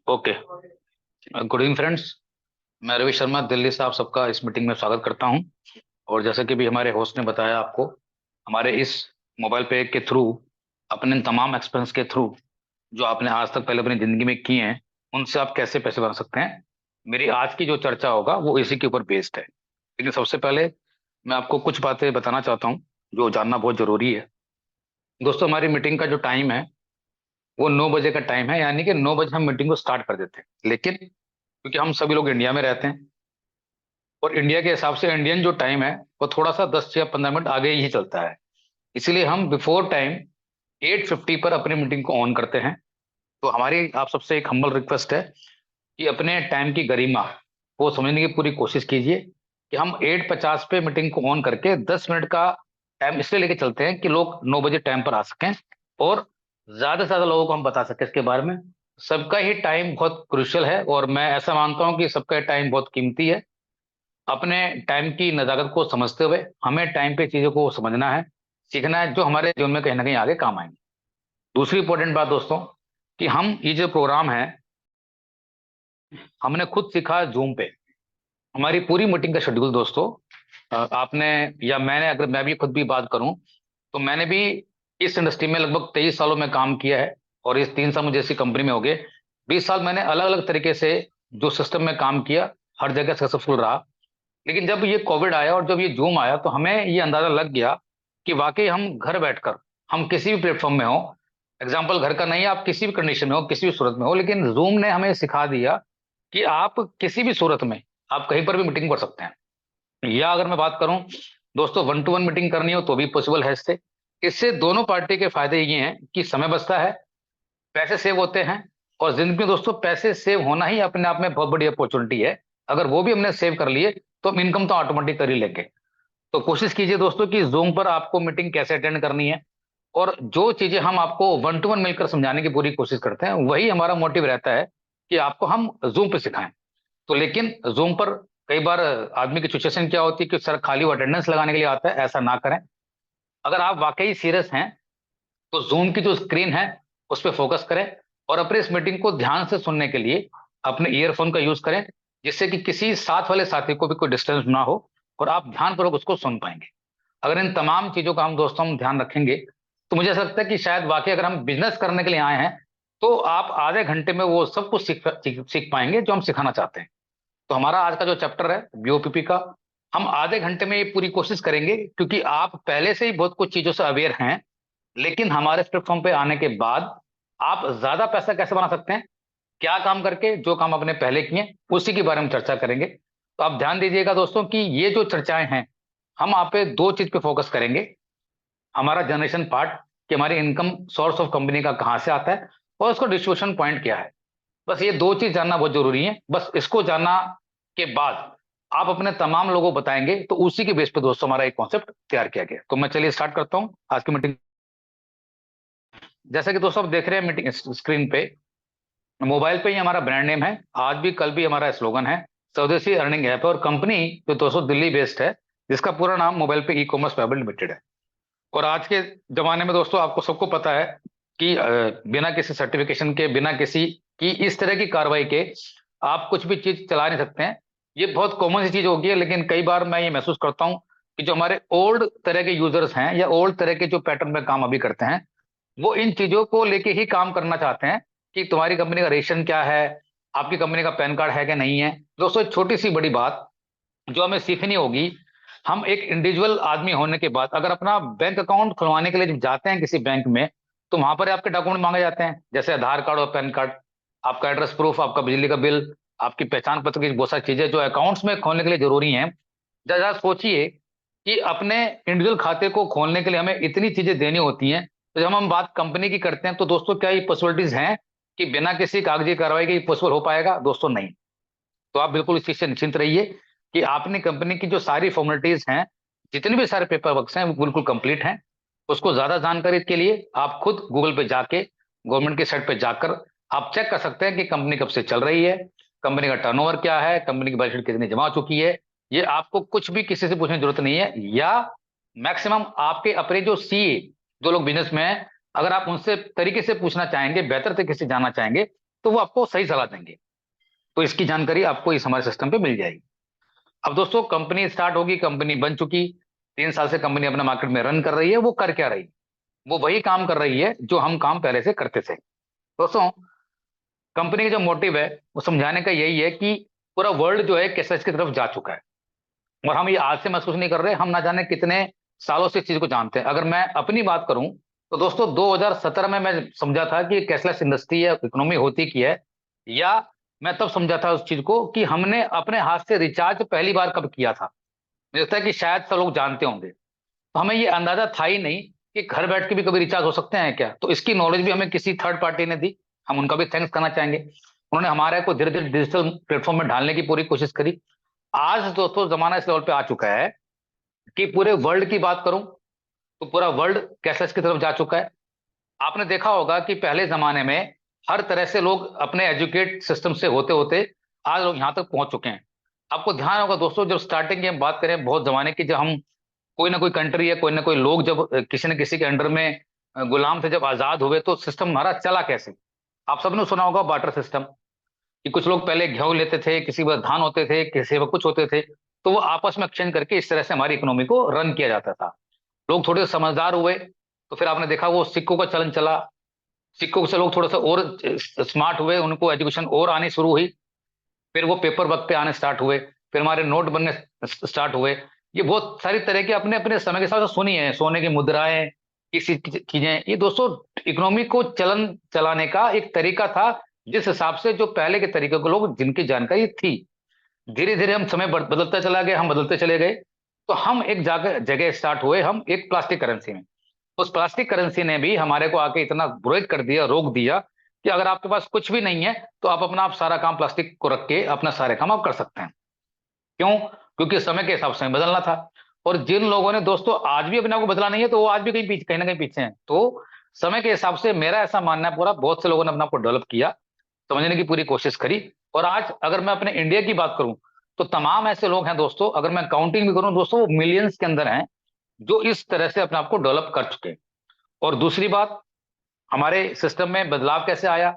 Okay. Good evening friends. मैं रवि शर्मा दिल्ली से आप सबका इस मीटिंग में स्वागत करता हूं। और जैसे कि भी हमारे होस्ट ने बताया आपको, हमारे इस मोबाइल पे के थ्रू, अपने तमाम एक्सपीरियंस के थ्रू जो आपने आज तक पहले अपनी जिंदगी में किए हैं, उनसे आप कैसे पैसे बना सकते हैं। मेरी आज की जो चर्चा होगा वो इसी के ऊपर बेस्ड है। लेकिन सबसे पहले मैं आपको कुछ बातें बताना चाहता हूँ जो जानना बहुत जरूरी है। दोस्तों, हमारी मीटिंग का जो टाइम है वो 9 बजे का टाइम है, यानी कि 9 बजे हम मीटिंग को स्टार्ट कर देते हैं। लेकिन क्योंकि हम सभी लोग इंडिया में रहते हैं और इंडिया के हिसाब से इंडियन जो टाइम है वो थोड़ा सा 10 या 15 मिनट आगे ही चलता है, इसलिए हम बिफोर टाइम 8:50 पर अपनी मीटिंग को ऑन करते हैं। तो हमारी आप सबसे एक हम्बल रिक्वेस्ट है कि अपने टाइम की गरिमा को समझने की पूरी कोशिश कीजिए कि हम 8:50 पे मीटिंग को ऑन करके 10 मिनट का टाइम इसलिए लेके चलते हैं कि लोग 9 बजे टाइम पर आ सकें और ज्यादा से ज्यादा लोगों को हम बता सकें इसके बारे में। सबका ही टाइम बहुत क्रुशियल है और मैं ऐसा मानता हूं कि सबका टाइम बहुत कीमती है। अपने टाइम की नजाकत को समझते हुए हमें टाइम पे चीजों को समझना है, सीखना है, जो हमारे जीवन में कहीं ना कहीं आगे काम आएंगे। दूसरी इंपॉर्टेंट बात दोस्तों, कि हम ये जो प्रोग्राम है हमने खुद सीखा जूम पे। हमारी पूरी मीटिंग का शेड्यूल दोस्तों, आपने या मैंने, अगर मैं भी खुद भी बात करूं तो मैंने भी इस इंडस्ट्री में लगभग 23 सालों में काम किया है। और इस 3 साल मुझे ऐसी कंपनी में हो गए। 20 साल मैंने अलग अलग तरीके से जो सिस्टम में काम किया, हर जगह सक्सेसफुल रहा। लेकिन जब ये कोविड आया और जब ये जूम आया तो हमें ये अंदाजा लग गया कि वाकई हम घर बैठकर, हम किसी भी प्लेटफॉर्म में हो, एग्जाम्पल घर का नहीं है, आप किसी भी कंडीशन में हो, किसी भी सूरत में हो, लेकिन जूम ने हमें सिखा दिया कि आप किसी भी सूरत में आप कहीं पर भी मीटिंग कर सकते हैं। या अगर मैं बात करूं दोस्तों, 1-to-1 मीटिंग करनी हो तो भी पॉसिबल है इससे। इससे दोनों पार्टी के फायदे ये हैं कि समय बचता है, पैसे सेव होते हैं। और जिंदगी में दोस्तों पैसे सेव होना ही अपने आप में बहुत बड़ी अपॉर्चुनिटी है। अगर वो भी हमने सेव कर लिए तो हम इनकम तो ऑटोमेटिक कर ही लेंगे। तो कोशिश कीजिए दोस्तों कि जूम पर आपको मीटिंग कैसे अटेंड करनी है, और जो चीजें हम आपको 1-to-1 मिलकर समझाने की पूरी कोशिश करते हैं वही हमारा मोटिव रहता है कि आपको हम जूम पे सिखाएं। तो लेकिन जूम पर कई बार आदमी की सिचुएशन क्या होती है कि सर खाली वो अटेंडेंस लगाने के लिए आता है, ऐसा ना करें। अगर आप वाकई सीरियस हैं तो जूम की जो स्क्रीन है उस पर फोकस करें और अपने इस मीटिंग को ध्यान से सुनने के लिए अपने ईयरफोन का यूज करें, जिससे कि किसी साथ वाले साथी को भी कोई डिस्टर्बेंस ना हो और आप ध्यानपूर्वक उसको सुन पाएंगे। अगर इन तमाम चीजों का हम दोस्तों हम ध्यान रखेंगे तो मुझे ऐसा लगता है कि शायद वाकई अगर हम बिजनेस करने के लिए आए हैं तो आप आधे घंटे में वो सब कुछ सीख पाएंगे जो हम सिखाना चाहते हैं। तो हमारा आज का जो चैप्टर है बीओपीपी का, हम आधे घंटे में ये पूरी कोशिश करेंगे, क्योंकि आप पहले से ही बहुत कुछ चीजों से अवेयर हैं। लेकिन हमारे प्लेटफॉर्म पे आने के बाद आप ज्यादा पैसा कैसे बना सकते हैं, क्या काम करके, जो काम आपने पहले किए उसी के बारे में चर्चा करेंगे। तो आप ध्यान दीजिएगा दोस्तों कि ये जो चर्चाएं हैं, हम आप पे दो चीज पे फोकस करेंगे। हमारा जनरेशन पार्ट, कि हमारी इनकम सोर्स ऑफ कंपनी का कहां से आता है और उसका डिस्ट्रीब्यूशन पॉइंट क्या है। बस ये दो चीज जानना बहुत जरूरी है। बस इसको जानना के बाद आप अपने तमाम लोगों को बताएंगे, तो उसी के बेस पे दोस्तों हमारा एक कॉन्सेप्ट तैयार किया गया। तो मैं चलिए स्टार्ट करता हूं आज की मीटिंग। जैसा कि दोस्तों आप देख रहे हैं मीटिंग स्क्रीन पे, मोबाइल पे ही हमारा ब्रांड नेम है, आज भी कल भी हमारा स्लोगन है, स्वदेशी अर्निंग ऐप। और कंपनी जो दोस्तों दिल्ली बेस्ड है, जिसका पूरा नाम मोबाइल पे ई कॉमर्स प्राइवेट लिमिटेड है। और आज के जमाने में दोस्तों आपको सबको पता है कि बिना किसी सर्टिफिकेशन के, बिना किसी की इस तरह की कार्रवाई के आप कुछ भी चीज चला नहीं सकते हैं। ये बहुत कॉमन सी चीज हो गई है, लेकिन कई बार मैं ये महसूस करता हूं कि जो हमारे ओल्ड तरह के यूजर्स हैं या ओल्ड तरह के जो पैटर्न में काम अभी करते हैं, वो इन चीजों को लेके ही काम करना चाहते हैं कि तुम्हारी कंपनी का रेशन क्या है, आपकी कंपनी का पैन कार्ड है कि नहीं है। दोस्तों एक छोटी सी बड़ी बात जो हमें सीखनी होगी, हम एक इंडिविजुअल आदमी होने के बाद अगर अपना बैंक अकाउंट खुलवाने के लिए जब जाते हैं किसी बैंक में, तो वहां पर आपके डॉक्यूमेंट मांगे जाते हैं, जैसे आधार कार्ड और पैन कार्ड, आपका एड्रेस प्रूफ, आपका बिजली का बिल, आपकी पहचान पत्र की बहुत सारी चीजें जो अकाउंट्स में खोलने के लिए जरूरी हैं। जरा सोचिए कि अपने इंडिविजुअल खाते को खोलने के लिए हमें इतनी चीजें देनी होती हैं, तो जब हम बात कंपनी की करते हैं तो दोस्तों क्या ये पॉसिबिलिटीज हैं कि बिना किसी कागजी कार्रवाई के पॉसिबल हो पाएगा? दोस्तों नहीं। तो आप बिल्कुल इस चीज से निश्चिंत रहिए कि आपने कंपनी की जो सारी फॉर्मेलिटीज हैं, जितने भी सारे पेपर वर्क हैं, वो बिल्कुल कंप्लीट हैं। उसको ज्यादा जानकारी के लिए आप खुद गूगल पे जाके, गवर्नमेंट की साइट पे जाकर आप चेक कर सकते हैं कि कंपनी कब से चल रही है, कंपनी का टर्नओवर क्या है, कंपनी की बैलेंस शीट कितनी जमा हो चुकी है। ये आपको कुछ भी किसी से पूछने की जरूरत नहीं है। या मैक्सिमम आपके अपने जो सीए, जो लोग बिजनेस में हैं, अगर आप उनसे तरीके से पूछना चाहेंगे, बेहतर तरीके से जानना चाहेंगे, तो वो आपको सही सलाह देंगे। तो इसकी जानकारी आपको इस हमारे सिस्टम पे मिल जाएगी। अब दोस्तों कंपनी स्टार्ट होगी, कंपनी बन चुकी, 3 साल से कंपनी अपना मार्केट में रन कर रही है। वो कर क्या रही? वो वही काम कर रही है जो हम काम पहले से करते थे। दोस्तों कंपनी का जो मोटिव है वो समझाने का यही है कि पूरा वर्ल्ड जो है कैशलेस की तरफ जा चुका है। और हम ये आज से महसूस नहीं कर रहे, हम ना जाने कितने सालों से इस चीज को जानते हैं। अगर मैं अपनी बात करूं तो दोस्तों 2017 में मैं समझा था कि कैशलेस इंडस्ट्री या इकोनॉमी होती की है, या मैं तब समझा था उस चीज को कि हमने अपने हाथ से रिचार्ज पहली बार कब किया था। मुझे लगता है कि शायद सब लोग जानते होंगे। तो हमें ये अंदाजा था ही नहीं कि घर बैठ के भी कभी रिचार्ज हो सकते हैं क्या। तो इसकी नॉलेज भी हमें किसी थर्ड पार्टी ने दी, हम उनका भी थैंक्स करना चाहेंगे। उन्होंने हमारे को धीरे धीरे डिजिटल प्लेटफॉर्म में ढालने की पूरी कोशिश करी। आज दोस्तों जमाना इस लेवल पे आ चुका है कि पूरे वर्ल्ड की बात करूं तो पूरा वर्ल्ड कैशलेस की तरफ जा चुका है। आपने देखा होगा कि पहले जमाने में हर तरह से लोग अपने एजुकेट सिस्टम से होते होते आज लोग यहां तक पहुंच चुके हैं। आपको ध्यान होगा दोस्तों, जब स्टार्टिंग की हम बात करें बहुत जमाने की, जब हम कोई ना कोई कंट्री या कोई ना कोई लोग जब किसी न किसी के अंडर में गुलाम थे, जब आजाद हुए, तो सिस्टम हमारा चला कैसे? आप सबने सुना होगा बार्टर सिस्टम, कि कुछ लोग पहले गेहूं लेते थे, किसी पर धान होते थे, किसी पर कुछ होते थे, तो वो आपस में एक्सचेंज करके इस तरह से हमारी इकोनॉमी को रन किया जाता था। लोग थोड़े समझदार हुए तो फिर आपने देखा वो सिक्कों का चलन चला। सिक्कों से लोग थोड़ा सा और स्मार्ट हुए, उनको एजुकेशन और आनी शुरू हुई। फिर वो पेपर वर्क पे आने स्टार्ट हुए, फिर हमारे नोट बनने स्टार्ट हुए। ये बहुत सारी तरह के अपने अपने समय के साथ सुनी है, सोने की मुद्राएं, किसी चीजें, ये दोस्तों इकोनॉमी को चलन चलाने का एक तरीका था, जिस हिसाब से जो पहले के तरीके को लोग जिनकी जानकारी थी। धीरे धीरे हम समय बदलता चला गया, हम बदलते चले गए। तो हम एक जगह जगह स्टार्ट हुए, हम एक प्लास्टिक करेंसी में। उस प्लास्टिक करेंसी ने भी हमारे को आके इतना ब्रेक कर दिया, रोक दिया, कि अगर आपके पास कुछ भी नहीं है तो आप अपना आप सारा काम प्लास्टिक को रख के अपना सारे काम आप कर सकते हैं। क्यों? क्योंकि समय के हिसाब से बदलना था। और जिन लोगों ने दोस्तों आज भी अपने आप को बदला नहीं है, तो वो आज भी कहीं पीछे, कहीं ना कहीं पीछे हैं। तो समय के हिसाब से मेरा ऐसा मानना है, पूरा बहुत से लोगों ने अपने आप को डेवलप किया, समझने की पूरी कोशिश करी। और आज अगर मैं अपने इंडिया की बात करूं तो तमाम ऐसे लोग हैं दोस्तों, अगर मैं काउंटिंग भी करूं दोस्तों, वो मिलियंस के अंदर हैं, जो इस तरह से अपने आप को डेवलप कर चुके हैं। और दूसरी बात, हमारे सिस्टम में बदलाव कैसे आया,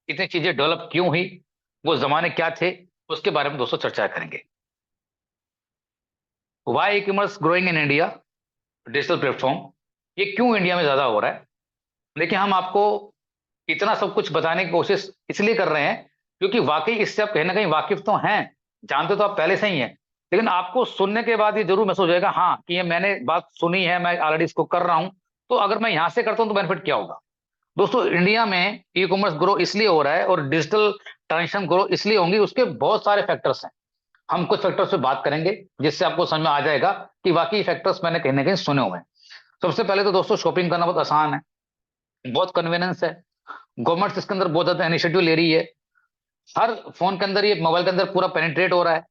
इतनी चीजें डेवलप क्यों हुई, वो जमाने क्या थे, उसके बारे में दोस्तों चर्चा करेंगे। Why e commerce growing in India, digital platform, ये क्यों इंडिया में ज्यादा हो रहा है। देखिए हम आपको इतना सब कुछ बताने की कोशिश इसलिए कर रहे हैं क्योंकि वाकई इससे आप कहीं ना कहीं वाकिफ तो हैं, जानते तो आप पहले से ही हैं। लेकिन आपको सुनने के बाद ये जरूर महसूस होगा, हाँ कि ये मैंने बात सुनी है, मैं ऑलरेडी इसको कर रहा हूं, तो अगर मैं यहां से करता हूं तो बेनिफिट क्या होगा। दोस्तों इंडिया में ई कॉमर्स ग्रो इसलिए हो रहा है और डिजिटल ट्रांजेक्शन ग्रो इसलिए होंगी, उसके बहुत सारे फैक्टर्स हैं। हम कुछ फैक्टर्स पे बात करेंगे जिससे आपको समझ में आ जाएगा कि वाकई फैक्टर्स मैंने कहीं ना कहीं सुने हुए हैं। सबसे पहले तो दोस्तों शॉपिंग करना बहुत आसान है, बहुत कन्वीनियंस है। गवर्नमेंट इसके अंदर बहुत ज्यादा इनिशिएटिव ले रही है। हर फोन के अंदर, ये मोबाइल के अंदर पूरा पेनिट्रेट हो रहा है।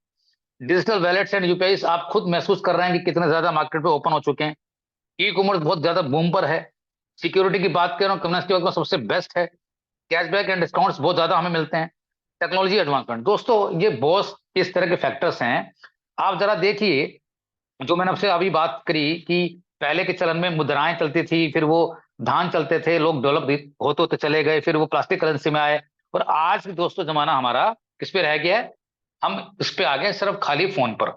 डिजिटल वैलेट्स एंड यूपीआई आप खुद महसूस कर रहे हैं कि कितने ज्यादा मार्केट पे ओपन हो चुके हैं। ई कॉमर्स बहुत ज्यादा बूम पर है। सिक्योरिटी की बात करें, कन्वीनियंस की बात करें, सबसे बेस्ट है। कैशबैक एंड डिस्काउंट्स बहुत ज्यादा हमें मिलते हैं। टेक्नोलॉजी एडवांसमेंट, दोस्तों ये बहुत इस तरह के फैक्टर्स हैं। आप जरा देखिए, जो मैंने आपसे अभी बात करी कि पहले के चलन में मुद्राएं चलती थी, फिर वो धान चलते थे, लोग डेवलप होते होते चले गए, फिर वो प्लास्टिक करेंसी में आए। और आज भी दोस्तों जमाना हमारा किस पे रह गया है, हम इस पे आ गए सिर्फ खाली फोन पर।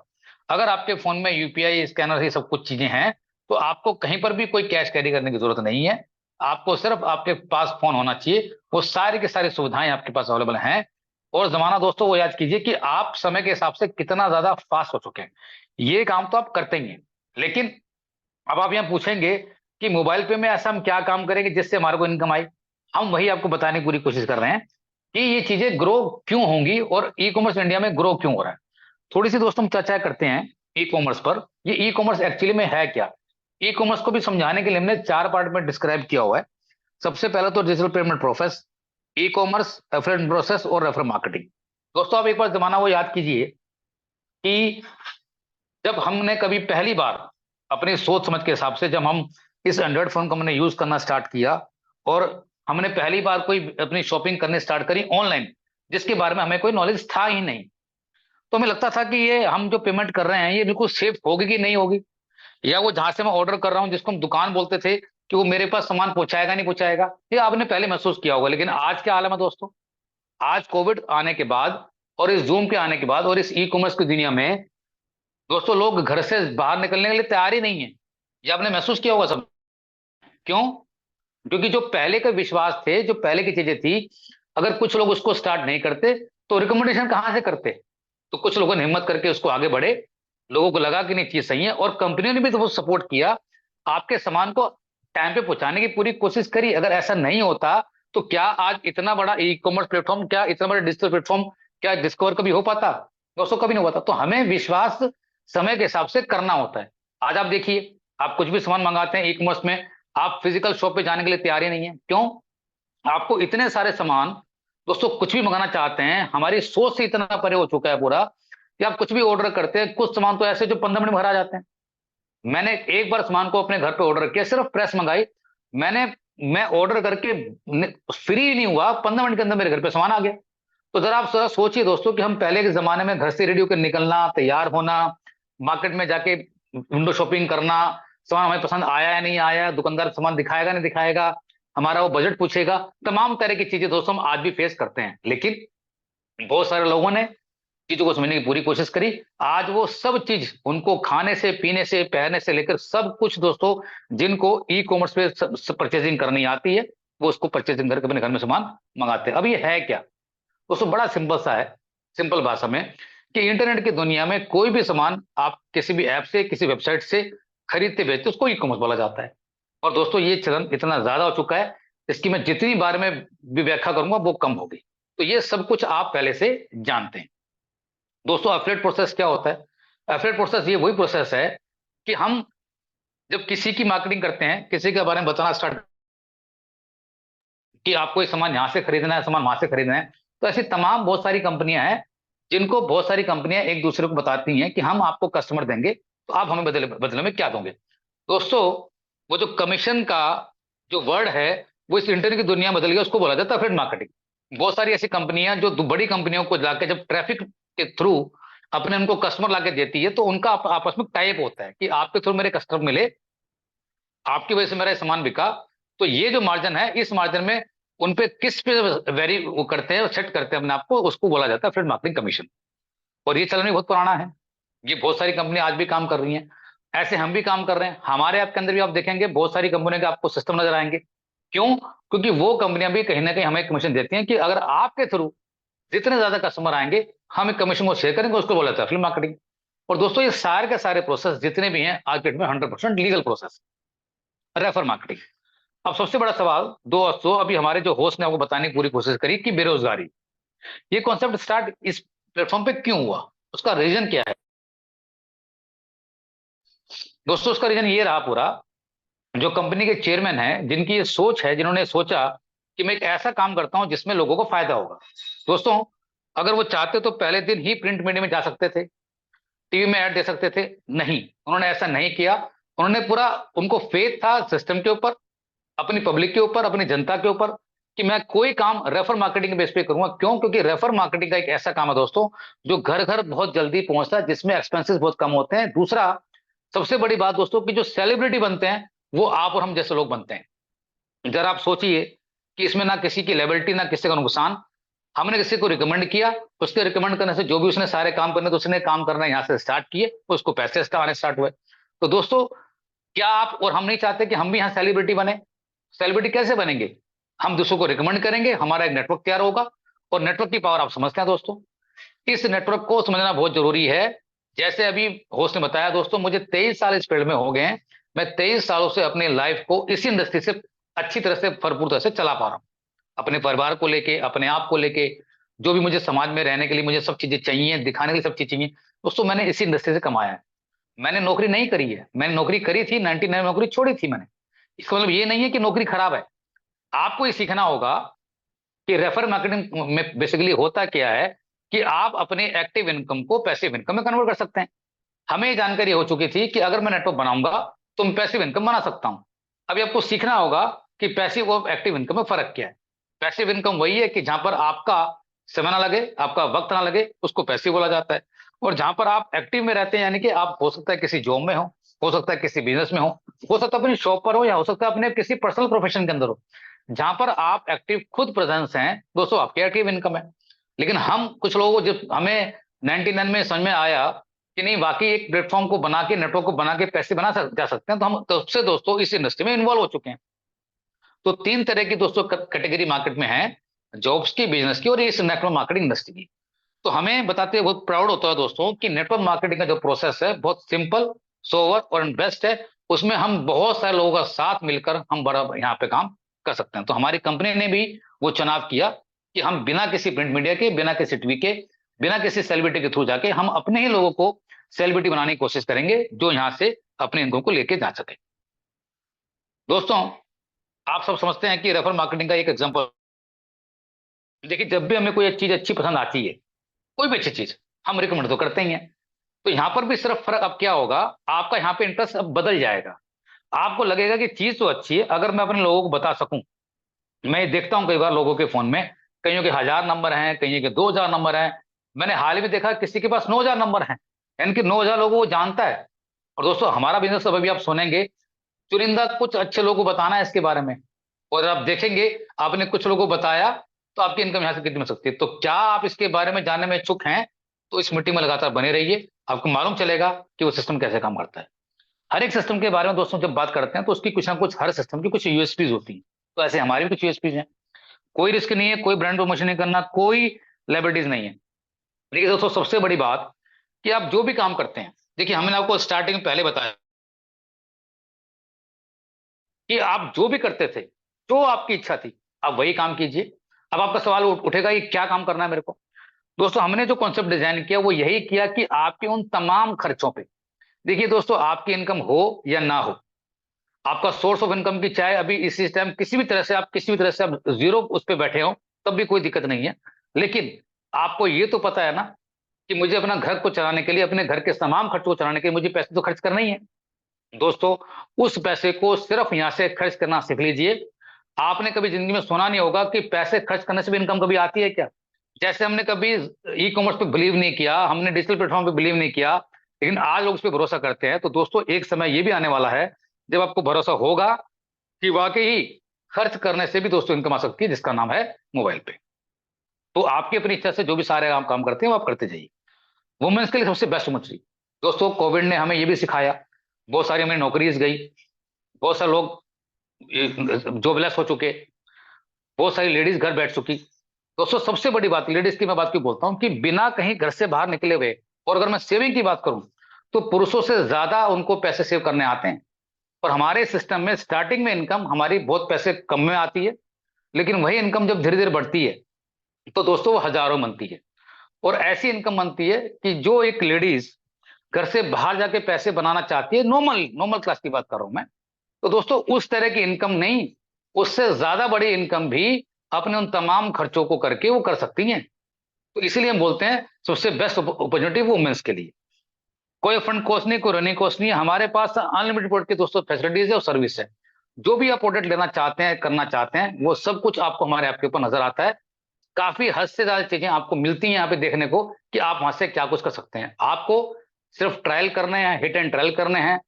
अगर आपके फोन में यूपीआई स्कैनर ये सब कुछ चीजें हैं, तो आपको कहीं पर भी कोई कैश कैरी करने की जरूरत नहीं है। आपको सिर्फ आपके पास फोन होना चाहिए, वो सारी की सारी सुविधाएं आपके पास अवेलेबल हैं। और जमाना दोस्तों वो याद कीजिए कि आप समय के हिसाब से कितना ज्यादा फास्ट हो चुके हैं। ये काम तो आप करते ही हैं, लेकिन अब आप यहाँ पूछेंगे कि मोबाइल पे में ऐसा हम क्या काम करेंगे जिससे हमारे को इनकम आए। हम वही आपको बताने की पूरी कोशिश कर रहे हैं कि ये चीजें ग्रो क्यों होंगी और ई कॉमर्स इंडिया में ग्रो क्यों हो रहा है। थोड़ी सी दोस्तों हम चर्चा करते हैं ई कॉमर्स पर। ये ई कॉमर्स एक्चुअली में है क्या। ई कॉमर्स को भी समझाने के लिए हमने 4 पार्ट में डिस्क्राइब किया हुआ है। सबसे पहले तो digital payment process, e commerce, referral process और रेफरल मार्केटिंग। दोस्तों आप एक बार जमाना वो याद कीजिए कि जब हमने कभी पहली बार अपनी सोच समझ के हिसाब से, जब हम इस एंड्रॉइड फोन को हमने यूज करना स्टार्ट किया और हमने पहली बार कोई अपनी शॉपिंग करने स्टार्ट करी ऑनलाइन, जिसके बारे में हमें कोई नॉलेज था ही नहीं, तो हमें लगता था कि ये हम जो पेमेंट कर रहे हैं ये बिल्कुल सेफ होगी कि नहीं होगी, या वो जहां से मैं ऑर्डर कर रहा हूँ जिसको हम दुकान बोलते थे, कि वो मेरे पास सामान पहुंचाएगा नहीं पहुंचाएगा, ये आपने पहले महसूस किया होगा। लेकिन आज क्या हाल है दोस्तों, आज कोविड आने के बाद और इस जूम के आने के बाद और इस ई कॉमर्स की दुनिया में दोस्तों लोग घर से बाहर निकलने के लिए तैयार ही नहीं है। ये आपने महसूस किया होगा सब। क्यों? क्योंकि जो पहले के विश्वास थे, जो पहले की चीजें थी, अगर कुछ लोग उसको स्टार्ट नहीं करते तो रिकमेंडेशन कहां से करते? तो कुछ लोगों ने हिम्मत करके उसको आगे बढ़े, लोगों को लगा कि नहीं चीज सही है, और कंपनियों ने भी तो वो सपोर्ट किया, आपके सामान को टाइम पे पहुंचाने की पूरी कोशिश करी। अगर ऐसा नहीं होता तो क्या आज इतना बड़ा ई कॉमर्स प्लेटफॉर्म, क्या इतना बड़ा डिजिटल प्लेटफॉर्म, क्या डिस्कवर कभी हो पाता? दोस्तों कभी नहीं होता। तो हमें विश्वास समय के हिसाब से करना होता है। आज आप देखिए, आप कुछ भी सामान मंगाते हैं ई कॉमर्स में, आप फिजिकल शॉप पे जाने के लिए तैयार ही नहीं है। क्यों? आपको इतने सारे सामान, दोस्तों कुछ भी मंगाना चाहते हैं, हमारी सोच से इतना परे हो चुका है पूरा कि आप कुछ भी ऑर्डर करते हैं, कुछ सामान तो ऐसे जो 15 मिनट में घर आ जाते हैं। मैंने एक बार सामान को अपने घर पे ऑर्डर किया, सिर्फ प्रेस मंगाई मैंने, मैं ऑर्डर करके फ्री नहीं हुआ, 15 मिनट के अंदर मेरे घर पे सामान आ गया। तो जरा आप जरा सोचिए दोस्तों कि हम पहले के जमाने में घर से रेडी होकर निकलना, तैयार होना, मार्केट में जाके विंडो शॉपिंग करना, सामान हमें पसंद आया या नहीं आया, दुकानदार सामान दिखाएगा नहीं दिखाएगा, हमारा वो बजट पूछेगा, तमाम तरह की चीजें दोस्तों हम आज भी फेस करते हैं। लेकिन बहुत सारे लोगों ने चीजों को समझने की पूरी कोशिश करी। आज वो सब चीज उनको खाने से, पीने से, पहनने से लेकर सब कुछ दोस्तों, जिनको ई कॉमर्स पे परचेजिंग करनी आती है, वो उसको परचेजिंग करके अपने घर में सामान मंगाते हैं। अब ये है क्या दोस्तों? बड़ा सिंपल सा है, सिंपल भाषा में, कि इंटरनेट की दुनिया में कोई भी सामान आप किसी भी ऐप से, किसी वेबसाइट से खरीदते बेचते उसको ई कॉमर्स बोला जाता है। और दोस्तों ये चलन इतना ज्यादा हो चुका है, इसकी मैं जितनी बार में भी व्याख्या करूंगा वो कम होगी। तो ये सब कुछ आप पहले से जानते हैं। दोस्तों एफिलिएट प्रोसेस क्या होता है? एफिलिएट प्रोसेस ये वही प्रोसेस है कि हम जब किसी की मार्केटिंग करते हैं, किसी के बारे में बताना स्टार्ट कि आपको ये सामान यहां से खरीदना है, सामान वहां से खरीदना है, तो ऐसी तमाम बहुत सारी कंपनियां हैं, जिनको बहुत सारी कंपनियां एक दूसरे को बताती हैं कि हम आपको कस्टमर देंगे तो आप हमें बदले बदले में क्या दोगे। दोस्तों वो जो कमीशन का जो वर्ड है, वो इस इंटरनेट की दुनिया में बदल गया, उसको बोला जाता है एफिलिएट मार्केटिंग। बहुत सारी ऐसी कंपनियां जो बड़ी कंपनियों को जाके जब ट्रैफिक के थ्रू अपने उनको कस्टमर लाके देती है, तो उनका आपस में टाइप होता है कि आपके थ्रू मेरे कस्टमर मिले, आपकी वजह से मेरा सामान बिका, तो ये जो मार्जिन है, इस मार्जिन में उन पे किस पे वेरी वो करते हैं, सेट करते हैं अपने आप को, उसको बोला जाता है एफिलिएट मार्केटिंग कमीशन। और ये चलन भी बहुत पुराना है, ये बहुत सारी कंपनी आज भी काम कर रही हैं, ऐसे हम भी काम कर रहे हैं। हमारे ऐप के अंदर भी आप देखेंगे बहुत सारी कंपनियों के आपको सिस्टम नजर आएंगे। क्यों? क्योंकि वो कंपनियां भी कहीं ना कहीं हमें कमीशन देती हैं कि अगर आपके थ्रू जितने ज्यादा कस्टमर आएंगे, हम एक कमीशन को शेयर करेंगे, उसको बोला जाता है एफिलिएट मार्केटिंग। और दोस्तों ये सारे के सारे प्रोसेस जितने भी हैं आज के डेट में 100% लीगल प्रोसेस, रेफर मार्केटिंग। अब सबसे बड़ा सवाल दोस्तों, अभी हमारे जो होस्ट ने आपको बताने की पूरी कोशिश करी कि बेरोजगारी, ये कॉन्सेप्ट स्टार्ट इस प्लेटफॉर्म पे क्यों हुआ, उसका रीजन क्या है? दोस्तों उसका रीजन ये रहा पूरा, जो कंपनी के चेयरमैन हैं, जिनकी ये सोच है, जिन्होंने सोचा कि मैं एक ऐसा काम करता हूं जिसमें लोगों को फायदा होगा। दोस्तों अगर वो चाहते तो पहले दिन ही प्रिंट मीडिया में जा सकते थे, टीवी में ऐड दे सकते थे। नहीं, उन्होंने ऐसा नहीं किया। उन्होंने पूरा, उनको फेथ था सिस्टम के ऊपर, अपनी पब्लिक के ऊपर, अपनी जनता के ऊपर, कि मैं कोई काम रेफर मार्केटिंग के बेस पे करूंगा। क्यों? क्योंकि रेफर मार्केटिंग का एक ऐसा काम है दोस्तों, जो घर घर बहुत जल्दी पहुंचता है, जिसमें एक्सपेंसेस बहुत कम होते हैं। दूसरा सबसे बड़ी बात दोस्तों, कि जो सेलिब्रिटी बनते हैं वो आप और हम जैसे लोग बनते हैं। जरा आप सोचिए कि इसमें ना किसी की लेबिलिटी, ना किसी का नुकसान। हमने किसी को रिकमेंड किया, उसके रिकमेंड करने से जो भी उसने सारे काम करने, तो उसने काम करना यहाँ से स्टार्ट किए, उसको पैसे आने स्टार्ट हुए। तो दोस्तों क्या आप और हम नहीं चाहते कि हम भी यहाँ सेलिब्रिटी बने? सेलिब्रिटी कैसे बनेंगे? हम दूसरों को रिकमेंड करेंगे, हमारा एक नेटवर्क तैयार होगा। और नेटवर्क की पावर आप समझते हैं दोस्तों, इस नेटवर्क को समझना बहुत जरूरी है। जैसे अभी होस्ट ने बताया दोस्तों, मुझे 23 साल इस फील्ड में हो गए हैं, मैं 23 सालों से अपने लाइफ को इसी इंडस्ट्री से अच्छी तरह से, भरपूर तरह से चला पा रहा हूं, अपने परिवार को लेके, अपने आप को लेके, जो भी मुझे समाज में रहने के लिए मुझे सब चीजें चाहिए, दिखाने के लिए सब चीज चाहिए, दोस्तों मैंने इसी इंडस्ट्री से कमाया है। मैंने नौकरी नहीं करी है, मैंने नौकरी करी थी 99 में, नौकरी छोड़ी थी मैंने। इसका मतलब ये नहीं है कि नौकरी खराब है। आपको ये सीखना होगा कि रेफर मार्केटिंग में बेसिकली होता क्या है, कि आप अपने एक्टिव इनकम को पैसिव इनकम में कन्वर्ट कर सकते हैं। हमें ये जानकारी हो चुकी थी कि अगर मैं नेटवर्क बनाऊंगा तो मैं पैसिव इनकम बना सकता हूं। अभी आपको सीखना होगा कि पैसिव और एक्टिव इनकम में फर्क क्या है। पैसिव इनकम वही है कि जहां पर आपका समय ना लगे, आपका वक्त ना लगे, उसको पैसिव बोला जाता है। और जहां पर आप एक्टिव में रहते हैं, यानी कि आप हो सकता है किसी जॉब में हो सकता है किसी बिजनेस में हो सकता है अपनी शॉप पर हो, या हो सकता है अपने किसी पर्सनल प्रोफेशन के अंदर हो, जहां पर आप एक्टिव खुद प्रेजेंस हैं दोस्तों, आपकी एक्टिव इनकम है। लेकिन हम कुछ लोगों को, जब हमें 99 में समझ में आया कि नहीं वाकई एक प्लेटफॉर्म को बना के, नेटवर्क को बना के पैसे जा सकते हैं, तो हम तब से दोस्तों इस इंडस्ट्री में इन्वॉल्व हो चुके हैं। तो तीन तरह की दोस्तों कैटेगरी मार्केट में है, जॉब्स की, बिजनेस की और इस नेटवर्क मार्केटिंग इंडस्ट्री की। तो हमें बताते हुए बहुत प्राउड होता है दोस्तों कि नेटवर्क मार्केटिंग का जो प्रोसेस है बहुत सिंपल, सोवर और बेस्ट है। उसमें हम बहुत सारे लोगों का साथ मिलकर हम बड़ा यहाँ पे काम कर सकते हैं। तो हमारी कंपनी ने भी वो चुनाव किया कि हम बिना किसी प्रिंट मीडिया के, बिना किसी टीवी के, बिना किसी सेलिब्रिटी के थ्रू जाके हम अपने ही लोगों को सेलिब्रिटी बनाने की कोशिश करेंगे, जो यहाँ से अपने इनको को लेके जा सके। दोस्तों, आप सब समझते हैं कि रेफर मार्केटिंग का एक एग्जाम्पल, देखिए जब भी हमें कोई चीज अच्छी पसंद आती है, कोई भी अच्छी चीज, हम रिकमेंड तो करते ही हैं। तो यहां पर भी सिर्फ फर्क अब क्या होगा, आपका यहाँ पे इंटरेस्ट अब बदल जाएगा। आपको लगेगा कि चीज तो अच्छी है, अगर मैं अपने लोगों को बता सकूं। मैं देखता हूं कई बार लोगों के फोन में, कईयों के 1000 नंबर हैं, कईयों के 2000 नंबर हैं। मैंने हाल ही में देखा किसी के पास 9000 नंबर हैं, यानी कि 9000 लोगों को जानता है। और दोस्तों हमारा बिजनेस अभी आप सुनेंगे, चुनिंदा कुछ अच्छे लोगों को बताना है इसके बारे में। और आप देखेंगे आपने कुछ लोगों को बताया, तो आपकी इनकम यहां से कितनी मिल सकती है। तो क्या आप इसके बारे में जानने में इच्छुक हैं? तो इस मीटिंग में लगातार बने रहिए, आपको मालूम चलेगा कि वो सिस्टम कैसे काम करता है। हर एक सिस्टम के बारे में दोस्तों जब बात करते हैं तो उसकी कुछ ना कुछ, हर सिस्टम की कुछ यूएसपीज होती हैं। तो ऐसे हमारी भी कुछ यूएसपीज हैं। कोई रिस्क नहीं है, कोई ब्रांड प्रमोशन नहीं करना, कोई लाइबिलिटीज नहीं है। देखिए दोस्तों, सबसे बड़ी बात कि आप जो भी काम करते हैं, देखिए हमने आपको स्टार्टिंग में पहले बताया कि आप जो भी करते थे, जो आपकी इच्छा थी, आप वही काम कीजिए। अब आपका सवाल उठेगा कि क्या काम करना है मेरे को। दोस्तों हमने जो कॉन्सेप्ट डिजाइन किया वो यही किया कि आपके उन तमाम खर्चों पे, देखिए दोस्तों आपकी इनकम हो या ना हो, आपका सोर्स ऑफ इनकम की चाहे अभी इसी टाइम किसी भी तरह से आप, किसी भी तरह से आप जीरो उस पर बैठे हो, तब भी कोई दिक्कत नहीं है। लेकिन आपको ये तो पता है ना कि मुझे अपना घर को चलाने के लिए, अपने घर के तमाम खर्चों को चलाने के लिए मुझे पैसे तो खर्च करना ही है। दोस्तों उस पैसे को सिर्फ यहां से खर्च करना सीख लीजिए। आपने कभी जिंदगी में सुना नहीं होगा कि पैसे खर्च करने से भी इनकम कभी आती है क्या। जैसे हमने कभी ई कॉमर्स पे बिलीव नहीं किया, हमने डिजिटल प्लेटफॉर्म पे बिलीव नहीं किया, लेकिन आज लोग उस पर भरोसा करते हैं। तो दोस्तों एक समय ये भी आने वाला है जब आपको भरोसा होगा कि वाकई ही खर्च करने से भी दोस्तों इनकम आ सकती है, जिसका नाम है मोबाइल पे। तो आपकी अपनी इच्छा से जो भी सारे काम करते हैं वो आप करते जाइए। वुमेन्स के लिए सबसे बेस्ट मछली, दोस्तों कोविड ने हमें ये भी सिखाया, बहुत सारी हमारी नौकरीज गई, बहुत सारे लोग जॉबलेस हो चुके, बहुत सारी लेडीज घर बैठ चुकी। दोस्तों सबसे बड़ी बात, लेडीज की मैं बात क्यों बोलता हूं कि बिना कहीं घर से बाहर निकले हुए, और अगर मैं सेविंग की बात करूं तो पुरुषों से ज्यादा उनको पैसे सेव करने आते हैं। और हमारे सिस्टम में स्टार्टिंग में इनकम हमारी बहुत पैसे कम में आती है, लेकिन वही इनकम जब धीरे धीरे बढ़ती है तो दोस्तों वो हजारों बनती है। और ऐसी इनकम बनती है कि जो एक लेडीज घर से बाहर जाके पैसे बनाना चाहती है, नॉर्मल नॉर्मल क्लास की बात कर रहा हूं मैं, तो दोस्तों उस तरह की इनकम नहीं, उससे ज्यादा बड़ी इनकम भी अपने उन तमाम खर्चों को करके वो कर सकती हैं। तो इसीलिए हम बोलते हैं सबसे बेस्ट अपॉर्चुनिटी वुमेन्स के लिए। कोई फंड कॉस्ट नहीं, कोई रनिंग कॉस्ट नहीं है, हमारे पास अनलिमिटेड प्रोडक्ट की दोस्तों फैसिलिटीज है और सर्विस है। जो भी आप प्रोडक्ट लेना चाहते हैं, करना चाहते हैं, वो सब कुछ आपको हमारे ऐप के ऊपर नजर आता है। काफी हद से ज्यादा चीजें आपको मिलती हैं यहाँ पे देखने को कि आप वहां से क्या कुछ कर सकते हैं। आपको सिर्फ ट्रायल करने हैं, हिट एंड ट्रायल करने हैं,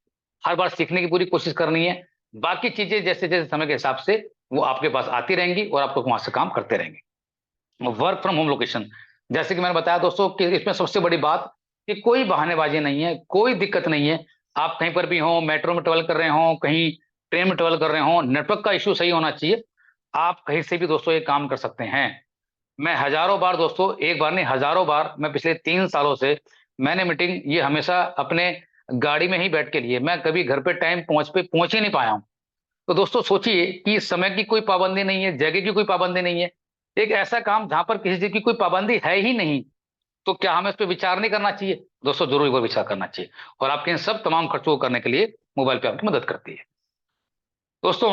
हर बार सीखने की पूरी कोशिश करनी है। बाकी चीजें जैसे जैसे समय के हिसाब से वो आपके पास आती रहेंगी और आपको वहां से काम करते रहेंगे। वर्क फ्रॉम होम लोकेशन, जैसे कि मैंने बताया दोस्तों कि इसमें सबसे बड़ी बात कि कोई बहानेबाजी नहीं है, कोई दिक्कत नहीं है। आप कहीं पर भी हो, मेट्रो में ट्रेवल कर रहे हो, कहीं ट्रेन में ट्रेवल कर रहे हो, नेटवर्क का इशू सही होना चाहिए, आप कहीं से भी दोस्तों ये काम कर सकते हैं। मैं हजारों बार दोस्तों, एक बार नहीं हजारों बार, मैं पिछले 3 सालों से मैंने मीटिंग ये हमेशा अपने गाड़ी में ही बैठ के लिए, मैं कभी घर पे टाइम पहुंच ही नहीं पाया हूं। तो दोस्तों सोचिए कि समय की कोई पाबंदी नहीं है, जगह की कोई पाबंदी नहीं है, एक ऐसा काम जहां पर किसी चीज की कोई पाबंदी है ही नहीं, तो क्या हमें इस पर विचार नहीं करना चाहिए? दोस्तों जरूर एक बार विचार करना चाहिए। और आपके इन सब तमाम खर्चों को करने के लिए मोबाइल पे आपकी मदद करती है। दोस्तों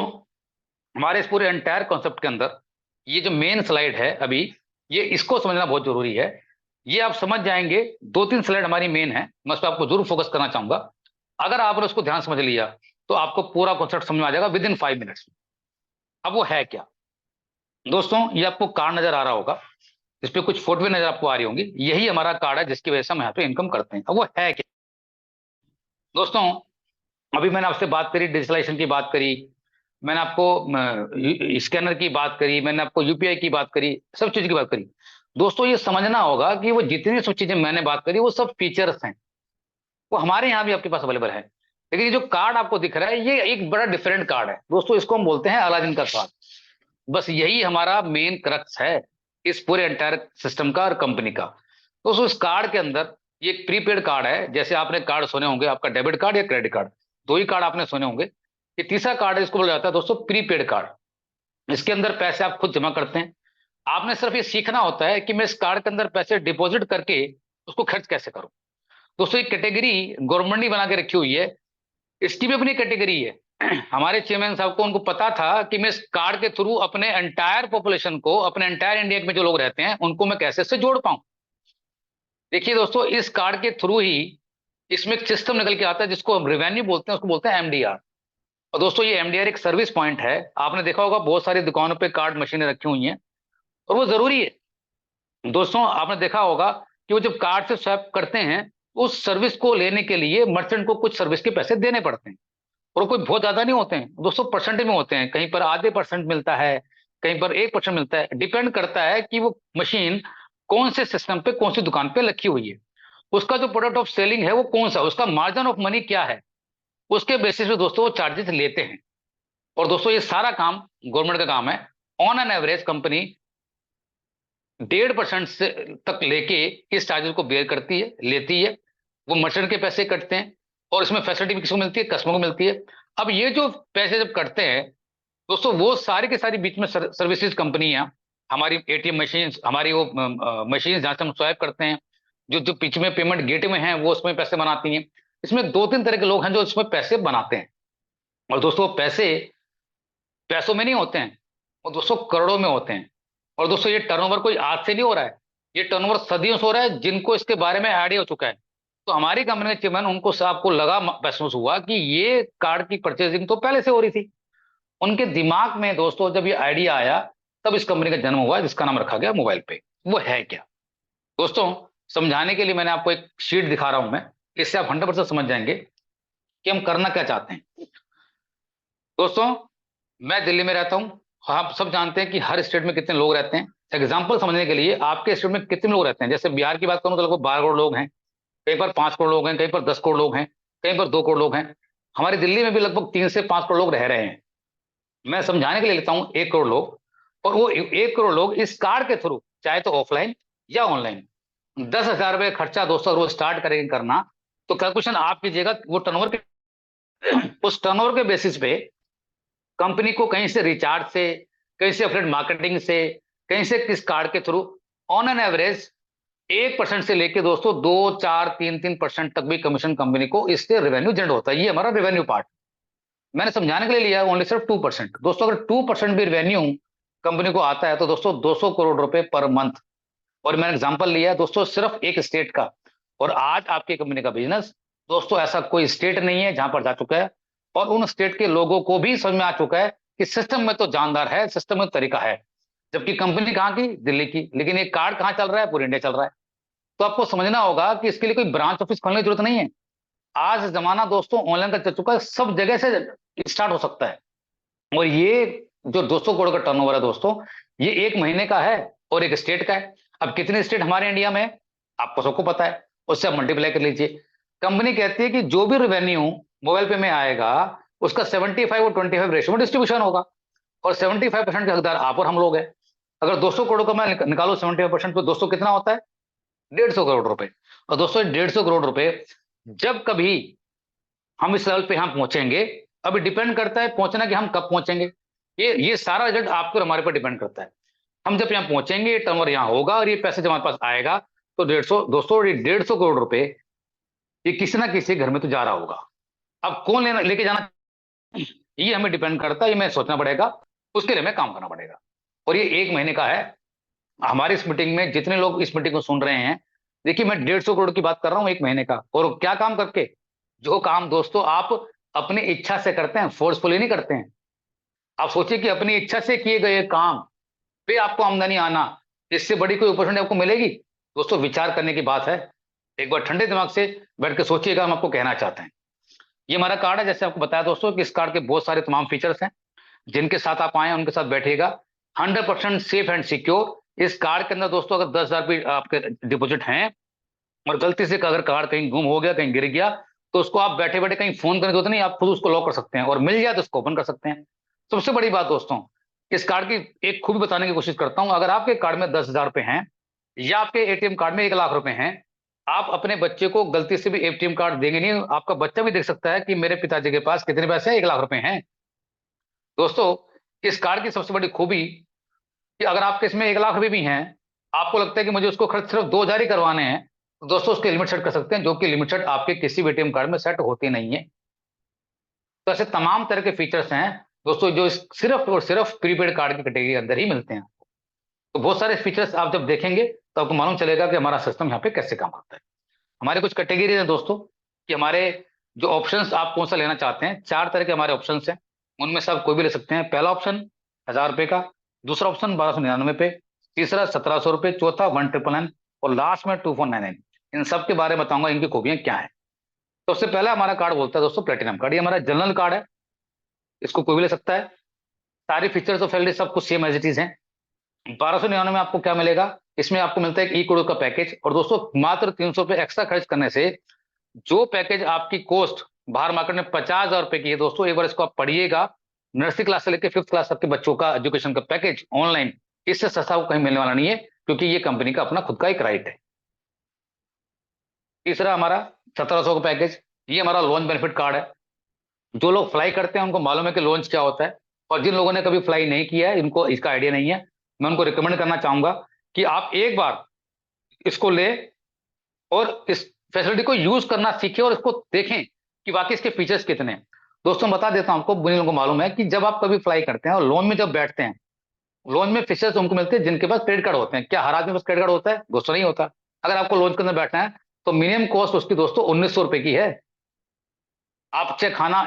हमारे इस पूरे एंटायर कॉन्सेप्ट के अंदर ये जो मेन स्लाइड है अभी, ये इसको समझना बहुत जरूरी है। ये आप समझ जाएंगे, 2-3 स्लाइड हमारी मेन है, मैं उस पर आपको जरूर फोकस करना चाहूंगा। अगर आपने उसको ध्यान समझ लिया तो आपको पूरा कॉन्सेप्ट समझ में आ जाएगा विद इन 5 मिनट्स। अब वो है क्या? दोस्तों ये आपको कार्ड नजर आ रहा होगा, इस पे कुछ फोटो नजर आपको आ रही होंगी, यही हमारा कार्ड है जिसकी वजह से हम यहाँ पे इनकम करते हैं। अब वो है क्या दोस्तों? अभी मैंने आपसे बात करी, डिजिटलाइजेशन की बात करी, मैंने आपको स्कैनर की बात करी, मैंने आपको यूपीआई की बात करी, सब चीज की बात करी। दोस्तों ये समझना होगा कि वो जितनी सब चीजें मैंने बात करी वो सब फीचर्स हैं, वो हमारे यहाँ भी आपके पास अवेलेबल है। लेकिन ये जो कार्ड आपको दिख रहा है ये एक बड़ा डिफरेंट कार्ड है दोस्तों, इसको हम बोलते हैं अलादीन का कार्ड। बस यही हमारा मेन क्रक्स है इस पूरे एंटायर सिस्टम का और कंपनी का। दोस्तों इस कार्ड के अंदर ये एक प्रीपेड कार्ड है, जैसे आपने कार्ड सुने होंगे, आपका डेबिट कार्ड या क्रेडिट कार्ड, दो ही कार्ड आपने सुने होंगे। ये तीसरा कार्ड है, इसको बोला जाता है दोस्तों प्रीपेड कार्ड। इसके अंदर पैसे आप खुद जमा करते हैं। आपने सिर्फ ये सीखना होता है कि मैं इस कार्ड के अंदर पैसे डिपॉजिट करके उसको खर्च कैसे करूं। दोस्तों ये कैटेगरी गवर्नमेंट ने बना के रखी हुई है, इसकी भी अपनी कैटेगरी है। हमारे चेयरमैन साहब को, उनको पता था कि मैं इस कार्ड के थ्रू अपने एंटायर पॉपुलेशन को, अपने एंटायर इंडिया में जो लोग रहते हैं उनको मैं कैसे से जोड़ पाऊं। देखिए दोस्तों इस कार्ड के थ्रू ही इसमें एक सिस्टम निकल के आता है जिसको हम रेवेन्यू बोलते हैं, उसको बोलते हैं एमडीआर। और दोस्तों ये एमडीआर एक सर्विस पॉइंट है। आपने देखा होगा बहुत सारी दुकानों पे कार्ड मशीनें रखी हुई हैं, और वो जरूरी है। दोस्तों आपने देखा होगा कि वो जब कार्ड से स्वैप करते हैं, उस सर्विस को लेने के लिए मर्चेंट को कुछ सर्विस के पैसे देने पड़ते हैं। और वो कोई बहुत ज्यादा नहीं होते हैं दोस्तों, परसेंट में होते हैं, कहीं पर आधे परसेंट मिलता है, कहीं पर 1% मिलता है। डिपेंड करता है कि वो मशीन कौन से सिस्टम पे, कौन सी दुकान पे रखी हुई है, उसका जो प्रोडक्ट ऑफ सेलिंग है वो कौन सा, उसका मार्जिन ऑफ मनी क्या है, उसके बेसिस पे दोस्तों वो चार्जेस लेते हैं। और दोस्तों ये सारा काम गवर्नमेंट का काम है। ऑन एन एवरेज कंपनी 1.5% से तक लेके इस चार्जेस को बेयर करती है, लेती है। वो मर्चेंट के पैसे कटते हैं, और इसमें फैसिलिटी भी किसको मिलती है, कस्टमर को मिलती है। अब ये जो पैसे जब कटते हैं दोस्तों, वो सारी के सारी बीच में सर्विसेज कंपनियां, हमारी एटीएम मशीन, हमारी वो मशीन जहां से हम स्वाइप करते हैं, जो जो पीछे में पेमेंट गेट में है वो उसमें पैसे बनाती हैं। इसमें दो तीन तरह के लोग हैं जो इसमें पैसे बनाते हैं। और दोस्तों पैसे पैसों में नहीं होते हैं, वो दोस्तों करोड़ों में होते हैं। और दोस्तों ये टर्नओवर कोई आज से नहीं हो रहा है, ये टर्नओवर सदियों से हो रहा है, जिनको इसके बारे में आइडिया हो चुका है। तो हमारी कंपनी के चेयरमैन, उनको साहब को लगा, महसूस हुआ कि ये कार्ड की परचेजिंग तो पहले से हो रही थी। उनके दिमाग में दोस्तों जब ये आइडिया आया, तब इस कंपनी का जन्म हुआ जिसका नाम रखा गया मोबाइल पे। वो है क्या दोस्तों, समझाने के लिए मैंने आपको एक शीट दिखा रहा हूं मैं, इससे आप 100% समझ जाएंगे कि हम करना क्या चाहते हैं। दोस्तों मैं दिल्ली में रहता हूं, आप सब जानते हैं कि हर स्टेट में कितने लोग रहते हैं। एग्जाम्पल समझने के लिए, आपके स्टेट में कितने लोग रहते हैं, जैसे बिहार की बात करूं तो लगभग 12 करोड़ लोग हैं, कहीं पर 5 करोड़ लोग हैं, कहीं पर 10 करोड़ लोग हैं, कहीं पर 2 करोड़ लोग हैं। हमारी दिल्ली में भी लगभग 3 से 5 करोड़ लोग रह रहे हैं। मैं समझाने के लिए लेता हूं 1 करोड़ लोग, और वो 1 करोड़ लोग इस कार्ड के थ्रू, चाहे तो ऑफलाइन या ऑनलाइन, 10,000 रुपये खर्चा दोस्तों रोज स्टार्ट करेंगे करना। तो कैलकुलेशन आप कीजिएगा, वो टर्नओवर के उस टर्नओवर के बेसिस पे कंपनी को कहीं से रिचार्ज से, कहीं से अफिलिएट मार्केटिंग से, कहीं से किस कार्ड के थ्रू, ऑन एन एवरेज 1% से लेके दोस्तों 2, 4, 3% तक भी कमीशन कंपनी को इससे रेवेन्यू जनरेट होता है। ये हमारा रेवेन्यू पार्ट मैंने समझाने के लिए लिया, ओनली सिर्फ 2%। दोस्तों अगर 2% भी रेवेन्यू कंपनी को आता है तो दोस्तों 200 करोड़ रुपए पर मंथ। और मैंने एग्जांपल लिया है दोस्तों सिर्फ एक स्टेट का, और आज आपकी कंपनी का बिजनेस दोस्तों ऐसा कोई स्टेट नहीं है जहां पर जा चुका है, और उन स्टेट के लोगों को भी समझ में आ चुका है कि सिस्टम में तो जानदार है, सिस्टम में तो तरीका है। जबकि कंपनी कहाँ की, दिल्ली की, लेकिन ये कार्ड कहाँ चल रहा है, पूरे इंडिया चल रहा है। तो आपको समझना होगा कि इसके लिए कोई ब्रांच ऑफिस खोलने की जरूरत नहीं है। आज जमाना दोस्तों ऑनलाइन का चल चुका है, सब जगह से स्टार्ट हो सकता है। और ये जो 200 करोड़ का टर्नओवर है दोस्तों, ये एक महीने का है और एक स्टेट का है। अब कितने स्टेट हमारे इंडिया में है आपको सबको पता है, उससे आप मल्टीप्लाई कर लीजिए। कंपनी कहती है कि जो भी रेवेन्यू मोबाइल पे में आएगा, उसका 75 और 25 रेशियो में डिस्ट्रीब्यूशन होगा, और 75% के हकदार आप और हम लोग हैं। अगर 200 करोड़ का मैं निकालो 75%, तो दोस्तों कितना होता है, 150 करोड़ रुपए। और दोस्तों 150 करोड़ रुपए जब कभी हम इस लेवल पे यहाँ पहुंचेंगे, अभी डिपेंड करता है पहुंचना कि हम कब पहुंचेंगे। ये सारा रिजल्ट आपके और हमारे पर डिपेंड करता है। हम जब यहाँ पहुंचेंगे, टर्नओवर यहाँ होगा, और ये पैसे जब हमारे पास आएगा, तो 150, दोस्तों 150 करोड़ रुपए ये किसी ना किसी घर में तो जा रहा होगा। अब कौन लेना लेके जाना, ये हमें डिपेंड करता है, ये हमें सोचना पड़ेगा, उसके लिए हमें काम करना पड़ेगा। और ये एक महीने का है। हमारी इस मीटिंग में जितने लोग इस मीटिंग को सुन रहे हैं, देखिए मैं 150 करोड़ की बात कर रहा हूं एक महीने का, और क्या काम करके, जो काम दोस्तों आप अपनी इच्छा से करते हैं, फोर्सफुली नहीं करते हैं। आप सोचिए कि अपनी इच्छा से किए गए काम पे आपको आमदनी आना, इससे बड़ी कोई अपॉर्चुनिटी आपको मिलेगी। दोस्तों विचार करने की बात है, एक बार ठंडे दिमाग से बैठ के सोचिएगा हम आपको कहना चाहते हैं। ये हमारा कार्ड है, जैसे आपको बताया दोस्तों कि इस कार्ड के बहुत सारे तमाम फीचर्स हैं। जिनके साथ आप आए उनके साथ बैठिएगा। 100% सेफ एंड सिक्योर। इस कार्ड के अंदर दोस्तों अगर 10,000 भी आपके डिपॉजिट हैं और गलती से अगर कार्ड कहीं गुम हो गया, कहीं गिर गया, तो उसको आप बैठे बैठे कहीं फोन करने की जरूरत नहीं, आप खुद उसको लॉक कर सकते हैं, और मिल जाए तो उसको ओपन कर सकते हैं। सबसे बड़ी बात दोस्तों, इस कार्ड की एक खूबी बताने की कोशिश करता हूं। अगर आपके कार्ड में 10,000 रुपए हैं या आपके एटीएम कार्ड में 1 लाख रुपए हैं, आप अपने बच्चे को गलती से भी एटीएम कार्ड देंगे नहीं, आपका बच्चा भी देख सकता है कि मेरे पिताजी के पास कितने पैसे हैं, 1 लाख रुपए हैं। दोस्तों, इस कार्ड की सबसे बड़ी खूबी कि अगर आपके इसमें 1 लाख रुपए भी हैं, आपको लगता है कि मुझे उसको खर्च सिर्फ 2,000 ही करवाने हैं, तो दोस्तों उसके लिमिट सेट कर सकते हैं, जो कि लिमिट सेट आपके किसी भी एटीएम कार्ड में सेट होती नहीं है। तो ऐसे तमाम तरह के फीचर्स हैं दोस्तों, जो सिर्फ और सिर्फ प्रीपेड कार्ड की कैटेगरी के अंदर ही मिलते हैं। तो बहुत सारे फीचर्स आप जब देखेंगे तो आपको मालूम चलेगा कि हमारा सिस्टम यहाँ पे कैसे काम करता है। हमारे कुछ कैटेगरी है दोस्तों, कि हमारे जो ऑप्शंस आप कौन सा लेना चाहते हैं, 4 तरह के हमारे ऑप्शंस हैं। उनमें से आप कोई भी ले सकते हैं। पहला ऑप्शन 1,000 रुपए का, दूसरा ऑप्शन 1,299 पे, तीसरा 1,700 रुपए, चौथा 1,999 और लास्ट में 2,499। इन सब के बारे में बताऊंगा, इनकी खूबियां क्या है। तो सबसे पहला हमारा कार्ड बोलता है दोस्तों प्लेटिनम कार्ड। ये हमारा जनरल कार्ड है, इसको कोई भी ले सकता है। सारे फीचर्स और फैसिलिटी सब कुछ सेम एज इट इज है। 1,299 में आपको क्या मिलेगा, इसमें आपको मिलता है एक ई-कोड का पैकेज। और दोस्तों मात्र 300 रुपए एक्स्ट्रा खर्च करने से जो पैकेज आपकी कॉस्ट बाहर मार्केट में 50,000 रुपए की है दोस्तों, एक बार इसको आप पढ़िएगा, नर्सरी क्लास से लेकर 5th क्लास तक के बच्चों का एजुकेशन का पैकेज ऑनलाइन, इससे सस्ता आपको कहीं मिलने वाला नहीं है, क्योंकि ये कंपनी का अपना खुद का एक राइट है। तीसरा हमारा 1,700 का पैकेज, ये हमारा लॉन्च बेनिफिट कार्ड है। जो लोग फ्लाई करते हैं उनको मालूम है कि लॉन्च क्या होता है, और जिन लोगों ने कभी फ्लाई नहीं किया है, इनको इसका आइडिया नहीं है, मैं उनको रिकमेंड करना चाहूंगा कि आप एक बार इसको ले और इस फैसिलिटी को यूज करना सीखें और इसको देखें कि वाकई इसके फीचर्स कितने हैं। दोस्तों बता देता हूं आपको, बुनियाद को मालूम है कि जब आप कभी फ्लाई करते हैं और लोन में जब बैठते हैं, लोन में फीचर्स उनको मिलते हैं जिनके पास क्रेडिट कार्ड होते हैं। क्या हर आदमी के पास क्रेडिट कार्ड होता है दोस्तों? नहीं होता। अगर आपको लोन के अंदर बैठना है तो मिनिमम कॉस्ट उसकी दोस्तों 1,900 रुपए की है। आप चाहे खाना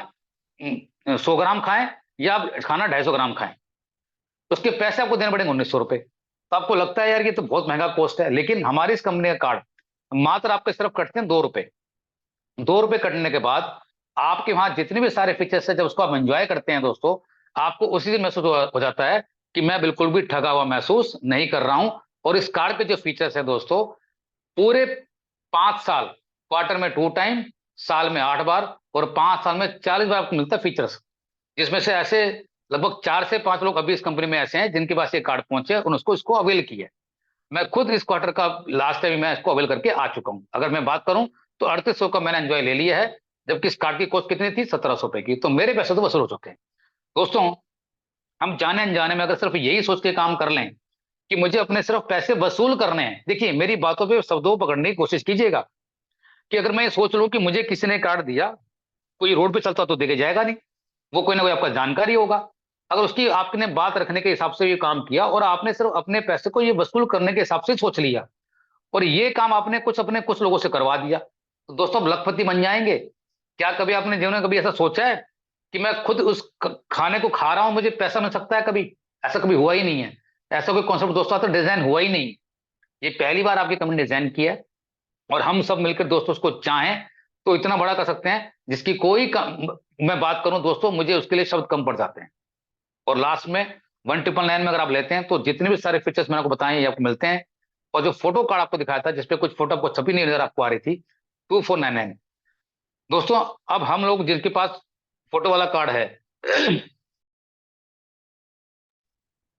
100 ग्राम खाएं या आप खाना 250 ग्राम खाएं, उसके पैसे आपको देने पड़ेंगे 1,900 रुपए। तो आपको लगता है यार ये तो बहुत महंगा कॉस्ट है, लेकिन हमारी इस कंपनी का कार्ड मात्र आपके सिर्फ कटते हैं 2 रुपए। 2 रुपए कटने के बाद आपके वहां जितने भी सारे फीचर्स है, जब उसको आप एंजॉय करते हैं दोस्तों, आपको उसी दिन महसूस हो जाता है कि मैं बिल्कुल भी ठगा हुआ महसूस नहीं कर रहा हूं। और इस कार्ड के जो फीचर्स है दोस्तों, पूरे 5 साल, क्वार्टर में 2 टाइम, साल में 8 बार और 5 साल में 40 बार आपको मिलता है फीचर्स। जिसमें से ऐसे लगभग 4 से 5 लोग अभी इस कंपनी में ऐसे हैं जिनके पास ये कार्ड पहुंचे और उसको इसको अवेल किया है। मैं खुद इस क्वार्टर का लास्ट टाइम मैं इसको अवेल करके आ चुका हूं। अगर मैं बात करूं तो 3800 का मैंने एंजॉय ले लिया है, जबकि इस कार्ड की कॉस्ट कितनी थी, 1,700 रुपए की। तो मेरे पैसे तो वसूल हो चुके हैं। दोस्तों, हम जाने अनजाने में अगर सिर्फ यही सोच के काम कर लें कि मुझे अपने सिर्फ पैसे वसूल करने हैं, देखिए मेरी बातों पे शब्दों को पकड़ने की कोशिश कीजिएगा, कि अगर मैं ये सोच लूं कि मुझे किसी ने कार्ड दिया, कोई रोड पे चलता तो देके जाएगा नहीं, वो कोई ना कोई आपका जानकारी होगा। अगर उसकी आपने बात रखने के हिसाब से ये काम किया और आपने सिर्फ अपने पैसे को ये वसूल करने के हिसाब से सोच लिया, और ये काम आपने कुछ अपने कुछ लोगों से करवा दिया, तो दोस्तों आप लखपति बन जाएंगे। क्या कभी आपने जीवन में कभी ऐसा सोचा है कि मैं खुद उस खाने को खा रहा हूं, मुझे पैसा मिल सकता है? कभी ऐसा कभी हुआ ही नहीं है। ऐसा कोई कॉन्सेप्ट दोस्तों आज तक डिजाइन हुआ ही नहीं। ये पहली बार आपकी कंपनी डिजाइन किया है, और हम सब मिलकर दोस्तों उसको चाहें तो इतना बड़ा कर सकते हैं जिसकी मैं बात करूं दोस्तों, मुझे उसके लिए शब्द कम पड़ जाते हैं। और लास्ट में 1,999 में अगर आप लेते हैं तो जितने भी सारे फीचर्स मैंने आपको बताए ये आपको मिलते हैं। और जो फोटो कार्ड आपको दिखाया था जिसपे कुछ फोटो आपको छपी नहीं नजर आपको आ रही थी, 2,499। दोस्तों अब हम लोग जिनके पास फोटो वाला कार्ड है,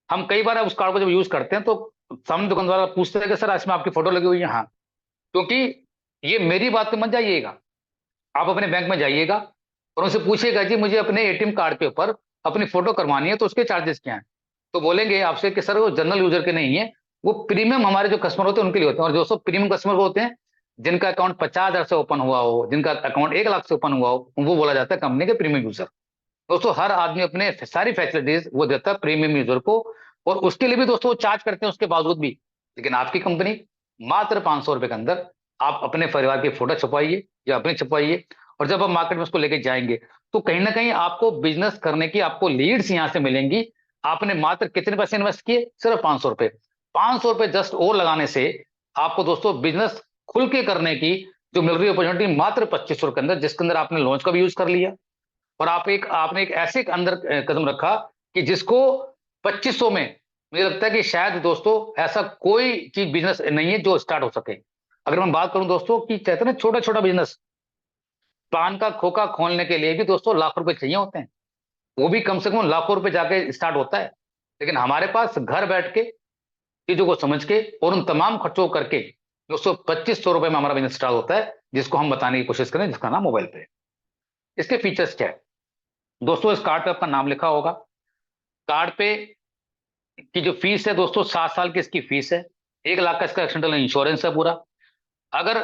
हम कई बार उस कार्ड को जब यूज करते हैं तो सामने दुकानदार वाला पूछते हैं कि सर इसमें आपकी फोटो लगी हुई है? हाँ। क्योंकि ये मेरी बात पे मत जाइएगा, आप अपने बैंक में जाइएगा और उनसे पूछिएगा जी मुझे अपने एटीएम कार्ड के ऊपर अपनी फोटो करवानी है तो उसके चार्जेस क्या हैं। तो बोलेंगे आपसे कि सर वो जनरल यूजर के नहीं है, वो प्रीमियम हमारे जो कस्टमर होते हैं उनके लिए होते हैं। और दोस्तों प्रीमियम कस्टमर वो होते हैं जिनका अकाउंट 50,000 से ओपन हुआ हो, जिनका अकाउंट 1 लाख से ओपन हुआ हो, वो बोला जाता है कंपनी के प्रीमियम यूजर। दोस्तों हर आदमी अपने सारी फैसिलिटीज वो देता है प्रीमियम यूजर को, और उसके लिए भी दोस्तों वो चार्ज करते हैं उसके बावजूद भी। लेकिन आपकी कंपनी मात्र 500 रुपए के अंदर आप अपने परिवार की फोटो छुपाइए या अपनी छुपाइए, और जब आप मार्केट में उसको लेके जाएंगे तो कहीं ना कहीं आपको बिजनेस करने की आपको लीड्स यहां से मिलेंगी। आपने मात्र कितने पैसे इन्वेस्ट किए? सिर्फ 500 रुपए। 500 रुपए जस्ट और लगाने से आपको दोस्तों बिजनेस खुल के करने की जो मिल रही अपॉर्चुनिटी मात्र 2,500 के अंदर, जिसके अंदर आपने लॉन्च का भी यूज कर लिया और आपने एक ऐसे अंदर कदम रखा कि जिसको 2500 में, मुझे लगता है कि शायद दोस्तों ऐसा कोई चीज बिजनेस नहीं है जो स्टार्ट हो सके। अगर मैं बात करूं दोस्तों कि कहते हैं ना छोटा छोटा बिजनेस, पान का खोखा खोलने के लिए भी दोस्तों लाख रुपए चाहिए होते हैं, वो भी कम से कम लाखों रुपए जाके स्टार्ट होता है। लेकिन हमारे पास घर बैठ के चीजों को समझ के और उन तमाम खर्चों को करके दोस्तों 2500 रुपए में हमारा बिजनेस स्टार्ट होता है, जिसको हम बताने की कोशिश करें, जिसका नाम मोबाइल पे है। इसके फीचर्स क्या है दोस्तों? इस कार्ड पे आपका नाम लिखा होगा। कार्ड पे की जो फीस है दोस्तों, 7 साल की इसकी फीस है। 1 लाख का इसका एक्सीडेंटल इंश्योरेंस है पूरा। अगर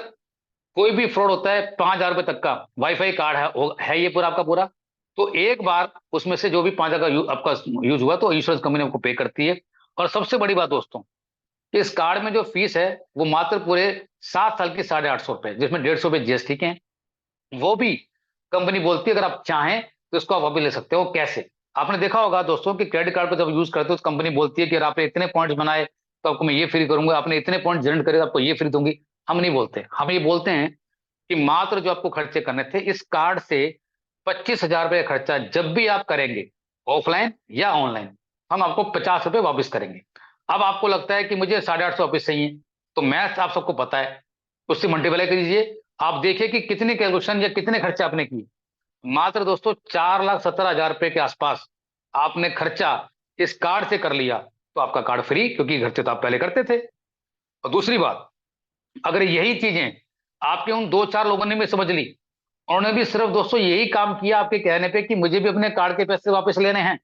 कोई भी फ्रॉड होता है 5,000 रुपए तक का, वाईफाई कार्ड है ये पूरा आपका पूरा, तो एक बार उसमें से जो भी 5,000 का आपका यूज हुआ तो इंश्योरेंस कंपनी आपको पे करती है। और सबसे बड़ी बात दोस्तों, कि इस कार्ड में जो फीस है वो मात्र पूरे 7 साल की 850 रुपए, जिसमें 150 रुपए जीएसटी के हैं। वो भी कंपनी बोलती है अगर आप चाहें तो इसको आप वापस ले सकते हो। कैसे? आपने देखा होगा दोस्तों कि क्रेडिट कार्ड पर जब यूज करते हो तो कंपनी बोलती है कि अगर आपने इतने पॉइंट्स बनाए तो आपको मैं ये फ्री करूंगा, आपने इतने पॉइंट जनरेट करे तो आपको ये फ्री दूंगी। हम नहीं बोलते, हम ये बोलते हैं कि मात्र जो आपको खर्चे करने थे इस कार्ड से 25,000 रुपये का खर्चा जब भी आप करेंगे, ऑफलाइन या ऑनलाइन, हम आपको 50 रुपये वापस करेंगे। अब आपको लगता है कि मुझे 850 वापस चाहिए, तो मैथ आप सबको पता है, उससे मल्टीप्लाई कीजिए। आप देखिए कि कितनी कैलकुलेशन या कितने खर्चे आपने किए। मात्र दोस्तों 4,70,000 रुपए के आसपास आपने खर्चा इस कार्ड से कर लिया, तो आपका कार्ड फ्री, क्योंकि खर्चे तो आप पहले करते थे। और दूसरी बात, अगर यही चीजें आपके उन 2-4 लोगों ने भी समझ ली, उन्होंने भी सिर्फ दोस्तों यही काम किया आपके कहने पे कि मुझे भी अपने कार्ड के पैसे वापस लेने हैं,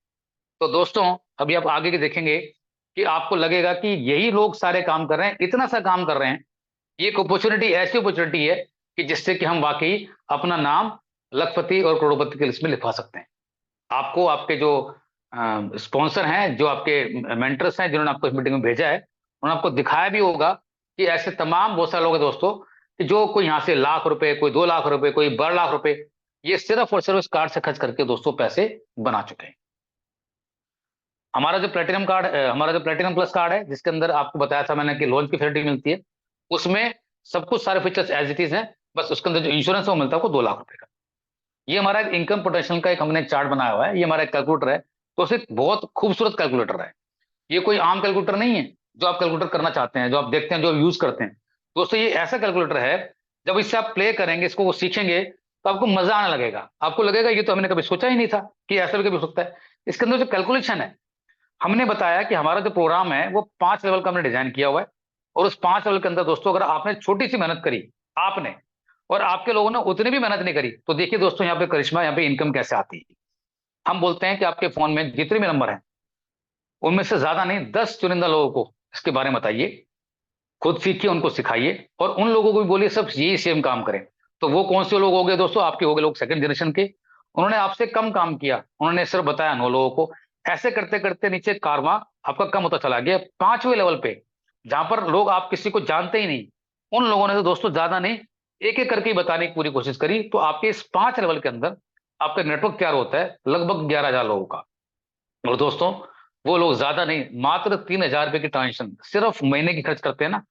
तो दोस्तों अभी आप आगे के देखेंगे कि आपको लगेगा कि यही लोग सारे काम कर रहे हैं, इतना सा काम कर रहे हैं। ये एक अपॉर्चुनिटी, ऐसी अपॉर्चुनिटी है कि जिससे कि हम वाकई अपना नाम लखपति और करोड़पति की लिस्ट में लिखवा सकते हैं। आपको आपके जो स्पॉन्सर हैं, जो आपके मेंटर्स हैं, जिन्होंने आपको इस मीटिंग में भेजा है, उन्होंने आपको दिखाया भी होगा कि ऐसे तमाम बहुत सारे लोग हैं दोस्तों, कि जो कोई यहाँ से लाख रुपए, कोई 2 लाख रुपए, कोई 12 लाख रुपए, ये सिर्फ और सिर्फ इस कार्ड से खर्च करके दोस्तों पैसे बना चुके हैं। हमारा जो प्लेटिनम कार्ड, हमारा जो प्लेटिनम प्लस कार्ड है, जिसके अंदर आपको बताया था मैंने कि लोन की फैसिलिटी मिलती है, उसमें सब कुछ सारे फीचर्स एज इट इज हैं। बस उसके अंदर जो इंश्योरेंस है वो मिलता है आपको 2 लाख रुपए का। ये हमारा एक इनकम पोटेंशियल का एक हमने चार्ट बनाया हुआ है, ये हमारा एक कैलकुलेटर है। तो उसे बहुत खूबसूरत कैलकुलेटर है। ये कोई आम कैलकुलेटर नहीं है जो आप कैलकुलेटर करना चाहते हैं, जो आप देखते हैं, जो आप यूज करते हैं। दोस्तों ये ऐसा कैलकुलेटर है, जब इससे आप प्ले करेंगे, इसको वो सीखेंगे, तो आपको मजा आने लगेगा। आपको लगेगा ये तो हमने कभी सोचा ही नहीं था कि ऐसा भी कभी हो सकता है। इसके अंदर जो कैलकुलेशन है, हमने बताया कि हमारा जो प्रोग्राम है वो 5 लेवल का हमने डिजाइन किया हुआ है। और उस 5 लेवल के अंदर दोस्तों अगर आपने छोटी सी मेहनत करी, आपने और आपके लोगों ने उतनी भी मेहनत नहीं करी, तो देखिए दोस्तों यहाँ पे करिश्मा, यहाँ पे इनकम कैसे आती है। हम बोलते हैं कि आपके फोन में जितने भी नंबर हैं, उनमें से ज्यादा नहीं, 10 चुनिंदा लोगों को इसके बारे में बताइए, खुद सीखिए, उनको सिखाइए, और उन लोगों को भी बोलिए सब यही सेम काम करें। तो वो कौन से लोग हो गए दोस्तों? आपके हो गए लोग सेकंड जनरेशन के, उन्होंने आपसे कम काम किया, उन्होंने सिर्फ बताया 9 लोगों को। ऐसे करते करते नीचे कारवां आपका कम होता चला गया। 5वें लेवल पे, जहां पर लोग आप किसी को जानते ही नहीं, उन लोगों ने तो दोस्तों ज्यादा नहीं, एक एक करके ही बताने की पूरी कोशिश करी। तो आपके इस 5 लेवल के अंदर आपका नेटवर्क तैयार होता है लगभग 11,000 लोगों का। और दोस्तों वो लोग ज्यादा नहीं, मात्र 3,000 रुपए की ट्रांजेक्शन सिर्फ महीने की खर्च करते हैं ना,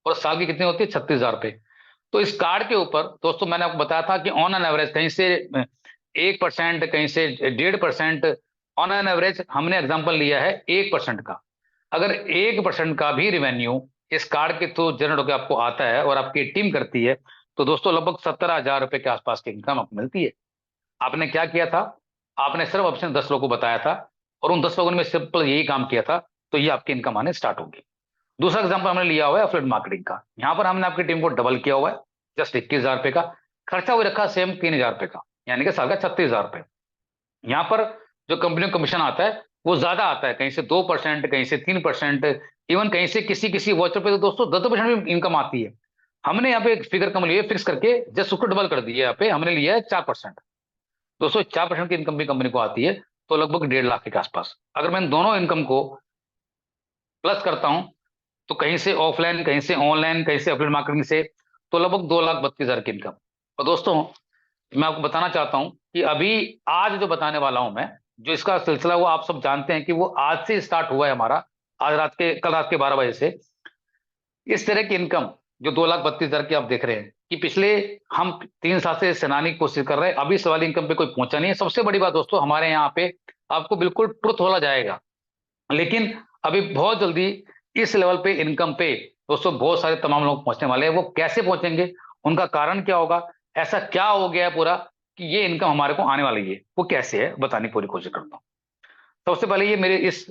और साल की कितनी होती है? 36,000 रुपए। तो इस कार्ड के ऊपर दोस्तों मैंने आपको बताया था कि ऑन एन एवरेज कहीं से 1%, कहीं से 1.5%, ऑन एन एवरेज हमने एग्जाम्पल लिया है 1% का। अगर 1% का भी रेवेन्यू इस कार्ड के थ्रू जनरेट होकर आपको आता है और आपकी टीम करती है, तो दोस्तों लगभग 17,000 रुपए के आसपास की इनकम आपको मिलती है। आपने क्या किया था? आपने सिर्फ अपने 10 लोगों को बताया था, और उन 10 लोगों ने सिंपल यही काम किया था, तो ये आपकी इनकम आने स्टार्ट होगी। दूसरा एग्जांपल हमने लिया हुआ है एफिलिएट मार्केटिंग का। यहां पर हमने आपकी टीम को डबल किया हुआ है, जस्ट 21,000 रुपए का खर्चा हुआ, रखा सेम 3,000 रुपए का, यानी कि साल का 36,000 रुपए। यहाँ पर जो कंपनी को कमीशन आता है वो ज्यादा आता है, कहीं से 2%, कहीं से 3%, इवन कहीं से किसी किसी वॉचर पे तो दोस्तों 10% भी इनकम आती है। हमने यहाँ पे एक फिगर कम लिए फिक्स करके, जस्ट उसको डबल कर दिया, यहाँ पे हमने लिया है 4%। दोस्तों 4% की इनकम भी कंपनी को आती है, तो लगभग 1.5 लाख के आसपास। अगर मैं इन दोनों इनकम को प्लस करता हूं, तो कहीं से ऑफलाइन, कहीं से ऑनलाइन, कहीं से एफिलिएट मार्केटिंग से, तो लगभग 2,32,000 की इनकम। और दोस्तों मैं आपको बताना चाहता हूं कि अभी आज जो बताने वाला हूं मैं, जो इसका सिलसिला वो आप सब जानते हैं कि वो आज से स्टार्ट हुआ है हमारा, आज रात के, कल रात के 12 बजे से। इस तरह की इनकम जो 2,32,000 की आप देख रहे हैं, कि पिछले हम 3 साल से सेनानी की कोशिश कर रहे हैं, अभी इस वाली इनकम पे कोई पहुंचा नहीं है। सबसे बड़ी बात दोस्तों, हमारे यहाँ पे आपको बिल्कुल ट्रुथ वाला जाएगा। लेकिन अभी बहुत जल्दी इस लेवल पे इनकम पे दोस्तों बहुत सारे तमाम लोग पहुंचने वाले हैं। वो कैसे पहुंचेंगे, उनका कारण क्या होगा, ऐसा क्या हो गया है पूरा कि ये इनकम हमारे को आने वाली है, वो कैसे है बताने की पूरी कोशिश करता हूँ। सबसे पहले ये मेरे इस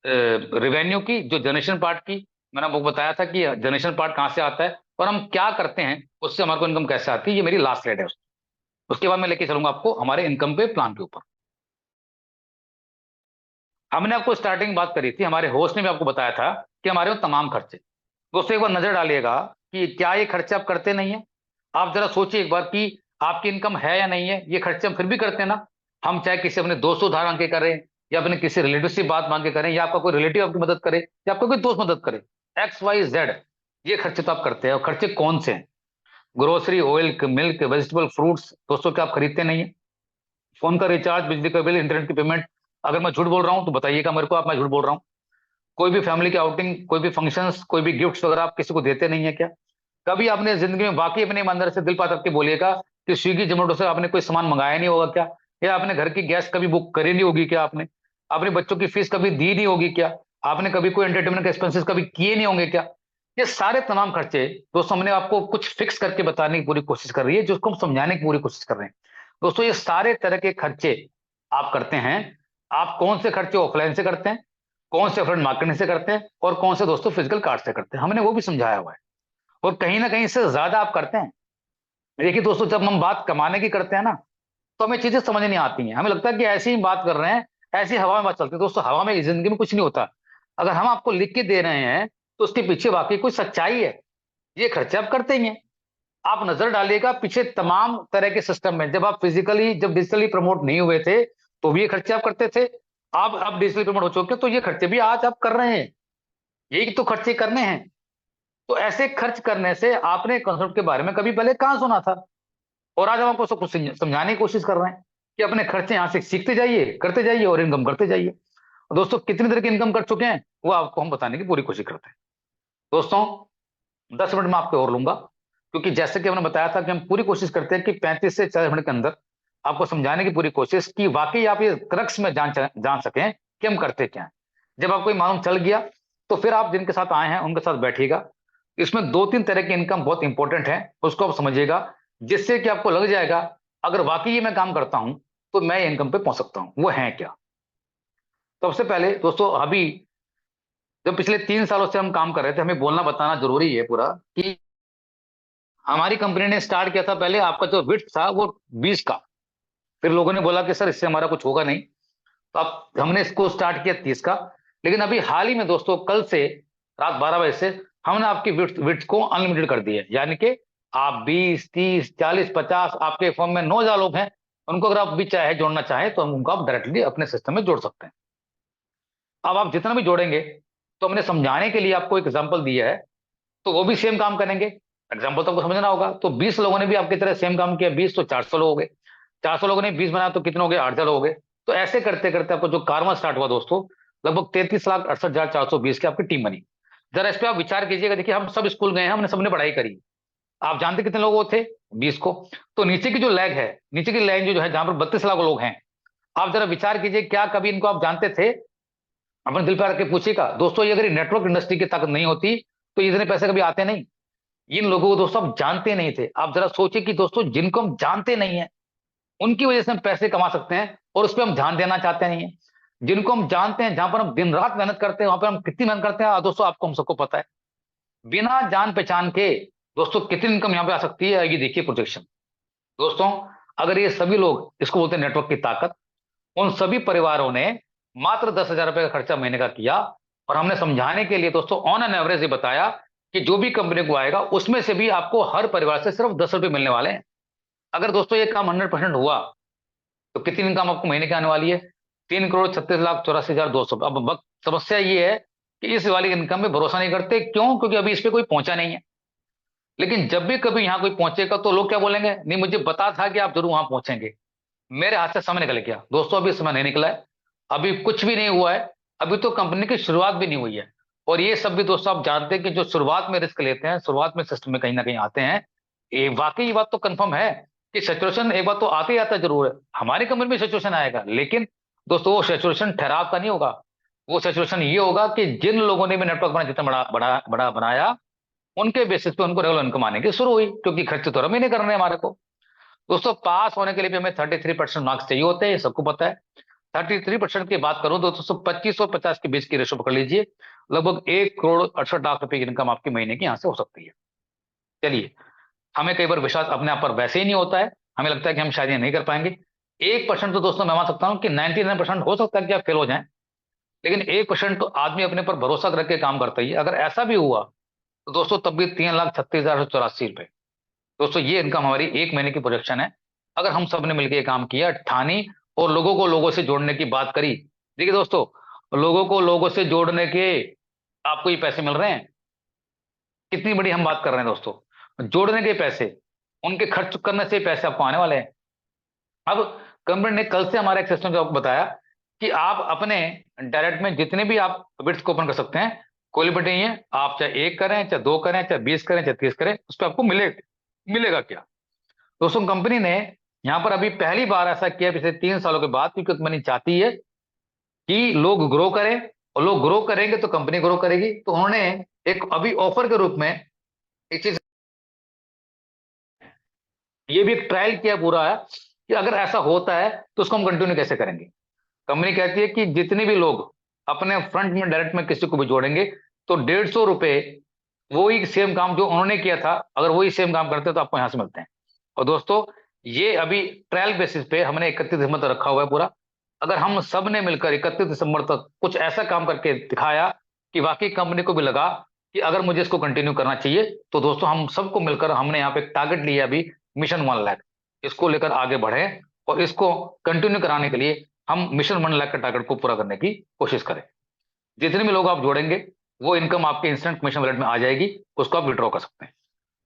रिवेन्यू की जो जनरेशन पार्ट की, मैंने आपको बताया था कि जनरेशन पार्ट कहाँ से आता है और हम क्या करते हैं उससे हमारे को इनकम कैसे आती है, ये मेरी लास्ट स्लाइड है। उसके बाद मैं लेके चलूंगा आपको हमारे इनकम पे प्लान के ऊपर। हमने आपको स्टार्टिंग बात करी थी, हमारे होस्ट ने भी आपको बताया था कि हमारे वो तमाम खर्चे। दोस्तों एक बार नजर डालिएगा कि क्या ये खर्चे आप करते नहीं है। आप जरा सोचिए एक बार कि आपकी इनकम है या नहीं है। ये खर्चे हम फिर भी करते हैं ना। हम चाहे किसी अपने दोस्त से उधार मांग के करें, या अपने किसी रिलेटिव से बात मांग के करें, या आपका कोई रिलेटिव आपकी मदद करे, या आपका कोई दोस्त मदद करे, XYZ, ये खर्चे तो आप करते हैं। और खर्चे कौन से हैं? Grocery, oil, milk, vegetable, fruits दोस्तों क्या आप खरीदते नहीं है? फोन का रिचार्ज, बिजली का बिल, इंटरनेट की पेमेंट। अगर मैं झूठ बोल रहा हूं तो बताइएगा मेरे को, आप मैं झूठ बोल रहा हूं। कोई भी फैमिली की आउटिंग, कोई भी फंक्शंस, कोई भी गिफ्ट्स वगैरह आप किसी को देते नहीं है क्या? कभी आपने जिंदगी में वाकई अपने ईमानदारी से दिल पात रख के बोलिएगा कि स्विगी जोमेटो से आपने कोई सामान मंगाया नहीं होगा क्या? या आपने घर की गैस कभी बुक करी नहीं होगी क्या? आपने अपने बच्चों की फीस कभी दी नहीं होगी क्या? आपने कभी कोई एंटरटेनमेंट के एक्सपेंसेस कभी किए नहीं होंगे क्या? ये सारे तमाम खर्चे दोस्तों हमने आपको कुछ फिक्स करके बताने की पूरी कोशिश कर रही है, जिसको हम समझाने की पूरी कोशिश कर रहे हैं। दोस्तों ये सारे तरह के खर्चे आप करते हैं। आप कौन से खर्चे ऑफलाइन से करते हैं, कौन से ऑफलाइन मार्केटिंग से करते हैं, और कौन से दोस्तों फिजिकल कार्ड से करते हैं, हमने वो भी समझाया हुआ है। और कहीं ना कहीं इससे ज्यादा आप करते हैं। देखिए दोस्तों, जब हम बात कमाने की करते हैं ना, तो हमें चीजें समझ नहीं आती हैं। हमें लगता है कि ऐसे ही बात कर रहे हैं, ऐसी हवा में बात चलती है। दोस्तों हवा में जिंदगी में कुछ नहीं होता। अगर हम आपको लिख के दे रहे हैं तो उसके पीछे वाकई कोई सच्चाई है। ये खर्चे आप करते ही हैं। आप नजर डालिएगा पीछे तमाम तरह के सिस्टम में, जब आप फिजिकली, जब डिजिटली प्रमोट नहीं हुए थे तो भी ये खर्चे आप करते थे। आप डिजिटली प्रमोट हो चुके तो ये खर्चे भी आज आप कर रहे हैं। यही तो खर्चे करने हैं। तो ऐसे खर्च करने से आपने कंसेप्ट के बारे में कभी पहले कहाँ सुना था? और आज हम आपको सब कुछ समझाने की कोशिश कर रहे हैं कि अपने खर्चे यहां से सीखते जाइए, करते जाइए और इनकम करते जाइए। और दोस्तों कितनी तरह की इनकम कर चुके हैं वो आपको हम बताने की पूरी कोशिश करते हैं। दोस्तों 10 मिनट में आपको और लूंगा, क्योंकि जैसे कि हमने बताया था कि हम पूरी कोशिश करते हैं कि 35 से 40 मिनट के अंदर आपको समझाने की पूरी कोशिश की वाकई आप ये क्रक्स में जान जान सकें कि हम करते क्या हैं। जब आपको ये मालूम चल गया तो फिर आप जिनके साथ आए हैं उनके साथ बैठिएगा। इसमें 2-3 तरह की इनकम बहुत इंपॉर्टेंट है, उसको आप समझिएगा, जिससे कि आपको लग जाएगा अगर वाकई ये मैं काम करता हूं तो मैं इनकम पे पहुंच सकता हूं। वो है क्या? सबसे पहले दोस्तों, अभी जब पिछले 3 सालों से हम काम कर रहे थे, हमें बोलना बताना जरूरी है पूरा कि हमारी कंपनी ने स्टार्ट किया था पहले, आपका जो विड्थ था वो 20 का। फिर लोगों ने बोला कि सर इससे हमारा कुछ होगा नहीं, तो अब हमने इसको स्टार्ट किया 30 का। लेकिन अभी हाल ही में दोस्तों, कल से रात 12 बजे से हमने आपकी विड्थ विड्थ को अनलिमिटेड कर दी है। यानी कि आप 20, 30, 40, 50, आपके फॉर्म में 9,000 लोग हैं, उनको अगर आप भी चाहे जोड़ना चाहे तो हम उनको आप डायरेक्टली अपने सिस्टम में जोड़ सकते हैं। अब आप जितना भी जोड़ेंगे, तो हमने समझाने के लिए आपको एग्जाम्पल दिया है, तो वो भी सेम काम करेंगे। एग्जाम्पल तो आपको समझना होगा। तो 20 लोगों ने भी आपकी तरह सेम काम किया, 20 तो 400 लोग हो गए। 400 लोगों ने 20 बनाया तो कितने हो गए? 8,000 हो गए। तो ऐसे करते करते आपको जो कारवा स्टार्ट हुआ दोस्तों, लगभग 33,68,420 की आपकी टीम बनी। जरा इस पे आप विचार कीजिएगा। देखिए हम सब स्कूल गए हैं, हमने सबने पढ़ाई करी। आप जानते कितने लोग वो थे? 20 को। तो नीचे की जो लैग है, नीचे की लाइन जो है जहां पर 32 लाख लोग हैं, आप जरा विचार कीजिए क्या कभी इनको आप जानते थे? अपने दिल पे रख के पूछिएगा दोस्तों, ये अगर नेटवर्क इंडस्ट्री की ताकत नहीं होती तो इतने पैसे कभी आते नहीं। इन लोगों को दोस्तों आप जानते नहीं थे। आप जरा सोचिए कि दोस्तों जिनको हम जानते नहीं है उनकी वजह से हम पैसे कमा सकते हैं, और उस पर हम ध्यान देना चाहते नहीं है। जिनको हम जानते हैं, जहां पर हम दिन रात मेहनत करते हैं, वहां पर हम कितनी मेहनत करते हैं दोस्तों आपको हम सबको पता है। बिना जान पहचान के दोस्तों कितनी इनकम यहाँ पे आ सकती है, ये देखिए प्रोजेक्शन। दोस्तों अगर ये सभी लोग, इसको बोलते हैं नेटवर्क की ताकत, उन सभी परिवारों ने मात्र 10,000 रुपए का खर्चा महीने का किया, और हमने समझाने के लिए दोस्तों ऑन एन एवरेज ये बताया कि जो भी कंपनी को आएगा उसमें से भी आपको हर परिवार से सिर्फ 10 रुपए मिलने वाले हैं। अगर दोस्तों ये काम 100% हुआ तो कितनी इनकम आपको महीने की आने वाली है? 3,36,84,200। अब समस्या ये है कि इस वाली इनकम पे भरोसा नहीं करते। क्यों? क्योंकि अभी इस पे कोई पहुंचा नहीं है। लेकिन जब भी कभी यहाँ कोई पहुंचेगा तो लोग क्या बोलेंगे? नहीं, मुझे पता था कि आप जरूर वहां पहुंचेंगे। मेरे हाथ से समय निकल गया। दोस्तों अभी समय नहीं निकला है, अभी कुछ भी नहीं हुआ है। अभी तो कंपनी की शुरुआत भी नहीं हुई है। और ये सब भी दोस्तों आप जानते हैं कि जो शुरुआत में रिस्क लेते हैं, शुरुआत में सिस्टम में कहीं ना कहीं आते हैं, ये वाकई ये बात तो कंफर्म है कि सिचुएशन एक बार तो आते ही आता जरूर है। हमारी कंपनी में सिचुएशन आएगा, लेकिन दोस्तों वो सैचुरेशन ठहराव का नहीं होगा, वो सैचुरेशन ये होगा कि जिन लोगों ने भी नेटवर्क बना, जितना बड़ा बड़ा बड़ा बनाया, उनके बेसिस पे उनको रेगुलर इनकम आने की शुरू हुई, क्योंकि खर्च तो हम ही नहीं कर रहे हैं हमारे को। दोस्तों पास होने के लिए भी हमें 33% मार्क्स चाहिए होते हैं, ये सबको पता है। 33% की बात करूं तो दोस्तों 25 और 50 के बीच की रेशो पकड़ लीजिए, लगभग 1 करोड़ 68 लाख रुपए की इनकम आपकी महीने की यहां से हो सकती है। चलिए, हमें कई बार विश्वास अपने आप पर वैसे ही नहीं होता है, हमें लगता है कि हम शायद ये नहीं कर पाएंगे। 1% तो दोस्तों मैं मान सकता हूं कि 99% हो सकता है कि आप फेल हो जाएं, लेकिन 1% तो आदमी अपने पर भरोसा करके काम करता ही है। अगर ऐसा भी हुआ तो दोस्तों तब भी 3,36,084 रुपए। दोस्तों ये इनकम हमारी एक महीने की प्रोजेक्शन है। अगर हम सब ने मिलकर ये काम किया, ठानी, और लोगों को लोगों से जोड़ने की बात करी। देखिए दोस्तों, लोगों को लोगों से जोड़ने के आपको ये पैसे मिल रहे हैं, कितनी बड़ी हम बात कर रहे हैं दोस्तों, जोड़ने के पैसे, उनके खर्च करने से पैसे आपको आने वाले हैं। अब कंपनी ने कल से हमारा एक सिस्टम जो आपको बताया कि आप अपने डायरेक्ट में जितने भी आप बिट्स को ओपन कर सकते हैं, कोई लिमिट नहीं है। आप चाहे 1 करें, चाहे 2 करें, चाहे 20 करें, चाहे 30 करें, उस पर आपको मिलेगा क्या। दोस्तों कंपनी ने यहां पर अभी पहली बार ऐसा किया पिछले 3 सालों के बाद, क्योंकि कंपनी चाहती है कि लोग ग्रो करें, और लोग ग्रो करेंगे तो कंपनी ग्रो करेगी। तो उन्होंने एक अभी ऑफर के रूप में एक चीज, ये भी एक ट्रायल किया पूरा है कि अगर ऐसा होता है तो उसको हम कंटिन्यू कैसे करेंगे। कंपनी कहती है कि जितने भी लोग अपने फ्रंट में डायरेक्ट में किसी को भी जोड़ेंगे, तो 150 रुपए, वही सेम काम जो उन्होंने किया था, अगर वही सेम काम करते हैं तो आपको यहां से मिलते हैं। और दोस्तों ये अभी ट्रायल बेसिस पे हमने 31 दिसंबर तक रखा हुआ है पूरा। अगर हम सब ने मिलकर 31 दिसंबर तक कुछ ऐसा काम करके दिखाया कि वाकई कंपनी को भी लगा कि अगर मुझे इसको कंटिन्यू करना चाहिए, तो दोस्तों हम सबको मिलकर हमने यहाँ पे एक टारगेट लिया अभी, मिशन 1 लाख। इसको लेकर आगे बढ़े और इसको कंटिन्यू कराने के लिए हम मिशन 1 लाख के टारगेट को पूरा करने की कोशिश करें। जितने भी लोग आप जोड़ेंगे, वो इनकम आपके इंस्टेंट कमीशन वॉलेट में आ जाएगी, उसको आप विड्रॉ कर सकते हैं।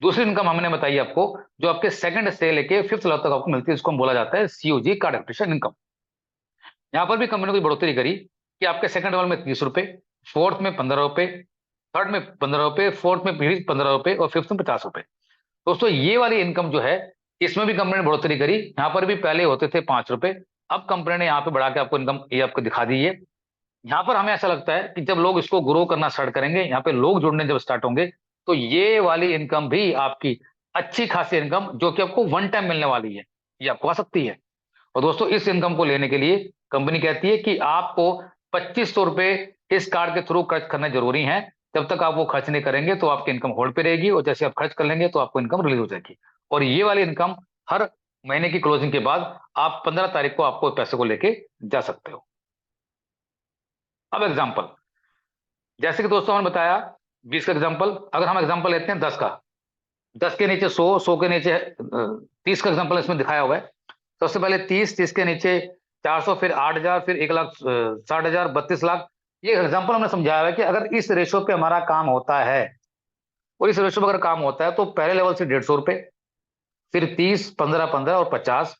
दूसरी इनकम हमने बताई आपको, जो आपके सेकंड से लेके फिफ्थ लेवल तक आपको मिलती है, इसको हम बोला जाता है सीओजी, कार्ड एक्टिवेशन इनकम। यहां पर भी कंपनी ने बढ़ोतरी करी कि आपके सेकंड लेवल में 30 रुपए, फोर्थ में 15 रुपए, थर्ड में 15 रुपए, फोर्थ में 15 रुपए, और फिफ्थ में 50 रुपए। दोस्तों ये वाली इनकम जो है, इसमें भी कंपनी ने बढ़ोतरी करी। यहाँ पर भी पहले होते थे 5 रुपए, अब कंपनी ने यहाँ पे बढ़ा के आपको इनकम ये आपको दिखा दी है। यहाँ पर हमें ऐसा लगता है कि जब लोग इसको ग्रो करना स्टार्ट करेंगे, यहाँ पे लोग जुड़ने जब स्टार्ट होंगे, तो ये वाली इनकम भी आपकी अच्छी खासी इनकम, जो कि आपको वन टाइम मिलने वाली है, ये आपको आ सकती है। और दोस्तों इस इनकम को लेने के लिए कंपनी कहती है कि आपको 2500 रुपए इस कार्ड के थ्रू खर्च करना जरूरी है। जब तक आप वो खर्च नहीं करेंगे तो आपकी इनकम होल्ड पे रहेगी, और जैसे आप खर्च कर लेंगे तो आपको इनकम रिलीज हो जाएगी। और ये वाली इनकम हर महीने की क्लोजिंग के बाद आप 15 तारीख को आपको पैसे को लेके जा सकते हो। अब एग्जाम्पल, जैसे कि दोस्तों हमने बताया 20 का एग्जाम्पल, अगर हम एग्जाम्पल लेते हैं 10 का, 10 के नीचे 100, 100 के नीचे 30 का एग्जाम्पल इसमें दिखाया हुआ है। सबसे पहले 30, 30 के नीचे 400, फिर 8,000, फिर 1,60,000, 32 लाख। ये एग्जाम्पल हमने समझाया है कि अगर इस रेशो पे हमारा काम होता है, और इस रेशो पे अगर काम होता है, तो पहले लेवल से 150 रुपए, फिर 30, 15, 15 और 50।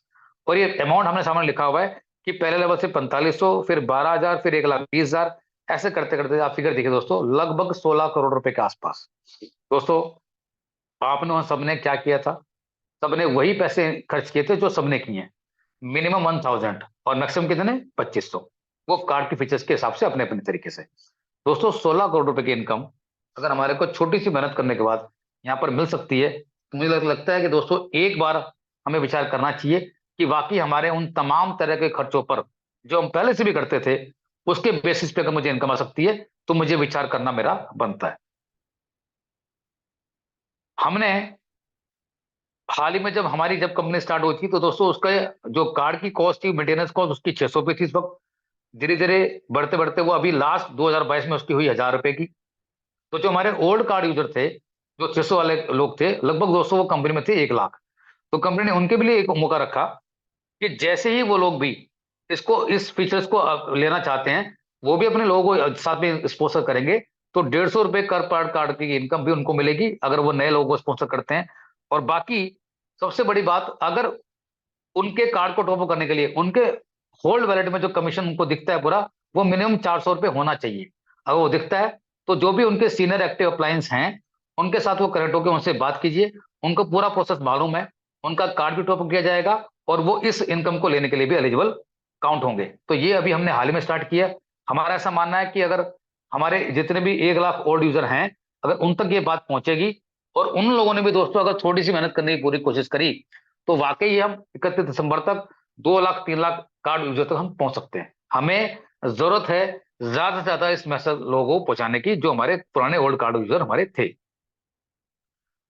और ये अमाउंट हमने सामने लिखा हुआ है कि पहले लेवल से 4500, फिर 12,000, फिर 1,20,000। ऐसे करते करते आप फिगर देखिए दोस्तों, लगभग 16 करोड़ रुपए के आसपास। दोस्तों आपने और सबने क्या किया था, सबने वही पैसे खर्च किए थे जो सबने किए हैं, मिनिमम 1,000 और मैक्सिमम कितने, 2500, वो कार्ड के फीचर्स के हिसाब से अपने अपने तरीके से। दोस्तों 16 करोड़ रुपए की इनकम अगर हमारे को छोटी सी मेहनत करने के बाद यहाँ पर मिल सकती है, तो मुझे लगता है कि दोस्तों एक बार हमें विचार करना चाहिए कि वाकई हमारे उन तमाम तरह के खर्चों पर जो हम पहले से भी करते थे, उसके बेसिस पे अगर मुझे इनकम आ सकती है, तो मुझे विचार करना मेरा बनता है। हमने हाल ही में जब कंपनी स्टार्ट हुई थी, तो दोस्तों उसका जो कार्ड की कॉस्ट थी, मेंटेनेंस कॉस्ट उसकी 600 रुपये थी इस वक्त। धीरे धीरे बढ़ते बढ़ते वो अभी लास्ट 2022 में उसकी हुई 1,000 रुपए की। तो जो हमारे ओल्ड कार्ड यूजर थे, जो 600 वाले लोग थे, लगभग दोस्तों वो कंपनी में थे 1 लाख। तो कंपनी ने उनके भी लिए एक मौका रखा कि जैसे ही वो लोग भी इस फीचर्स को लेना चाहते हैं, वो भी अपने लोगों को साथ में स्पॉन्सर करेंगे। तो 150 रुपए कर कार्ड की इनकम भी उनको मिलेगी अगर वो नए लोगों को स्पॉन्सर करते हैं। और बाकी सबसे बड़ी बात, अगर उनके कार्ड को टॉप अप करने के लिए उनके होल्ड वैलेट में जो कमीशन उनको दिखता है पूरा, वो मिनिमम 400 रुपये होना चाहिए। अगर वो दिखता है, तो जो भी उनके सीनियर एक्टिव अप्लायंस हैं, उनके साथ वो कनेक्ट होकर उनसे बात कीजिए, उनको पूरा प्रोसेस मालूम है, उनका कार्ड भी टॉप अप किया जाएगा, और वो इस इनकम को लेने के लिए भी एलिजिबल काउंट होंगे। तो ये अभी हमने हाल ही में स्टार्ट किया। हमारा ऐसा मानना है कि अगर हमारे जितने भी 1 लाख ओल्ड यूजर हैं, अगर उन तक ये बात पहुंचेगी और उन लोगों ने भी दोस्तों अगर थोड़ी सी मेहनत करने की पूरी कोशिश करी, तो वाकई हम 31 दिसंबर तक 2 लाख 3 लाख कार्ड यूजर तक हम पहुंच सकते हैं। हमें जरूरत है ज्यादा से ज्यादा इस मैसेज लोगों को पहुंचाने की, जो हमारे पुराने ओल्ड कार्ड यूजर हमारे थे।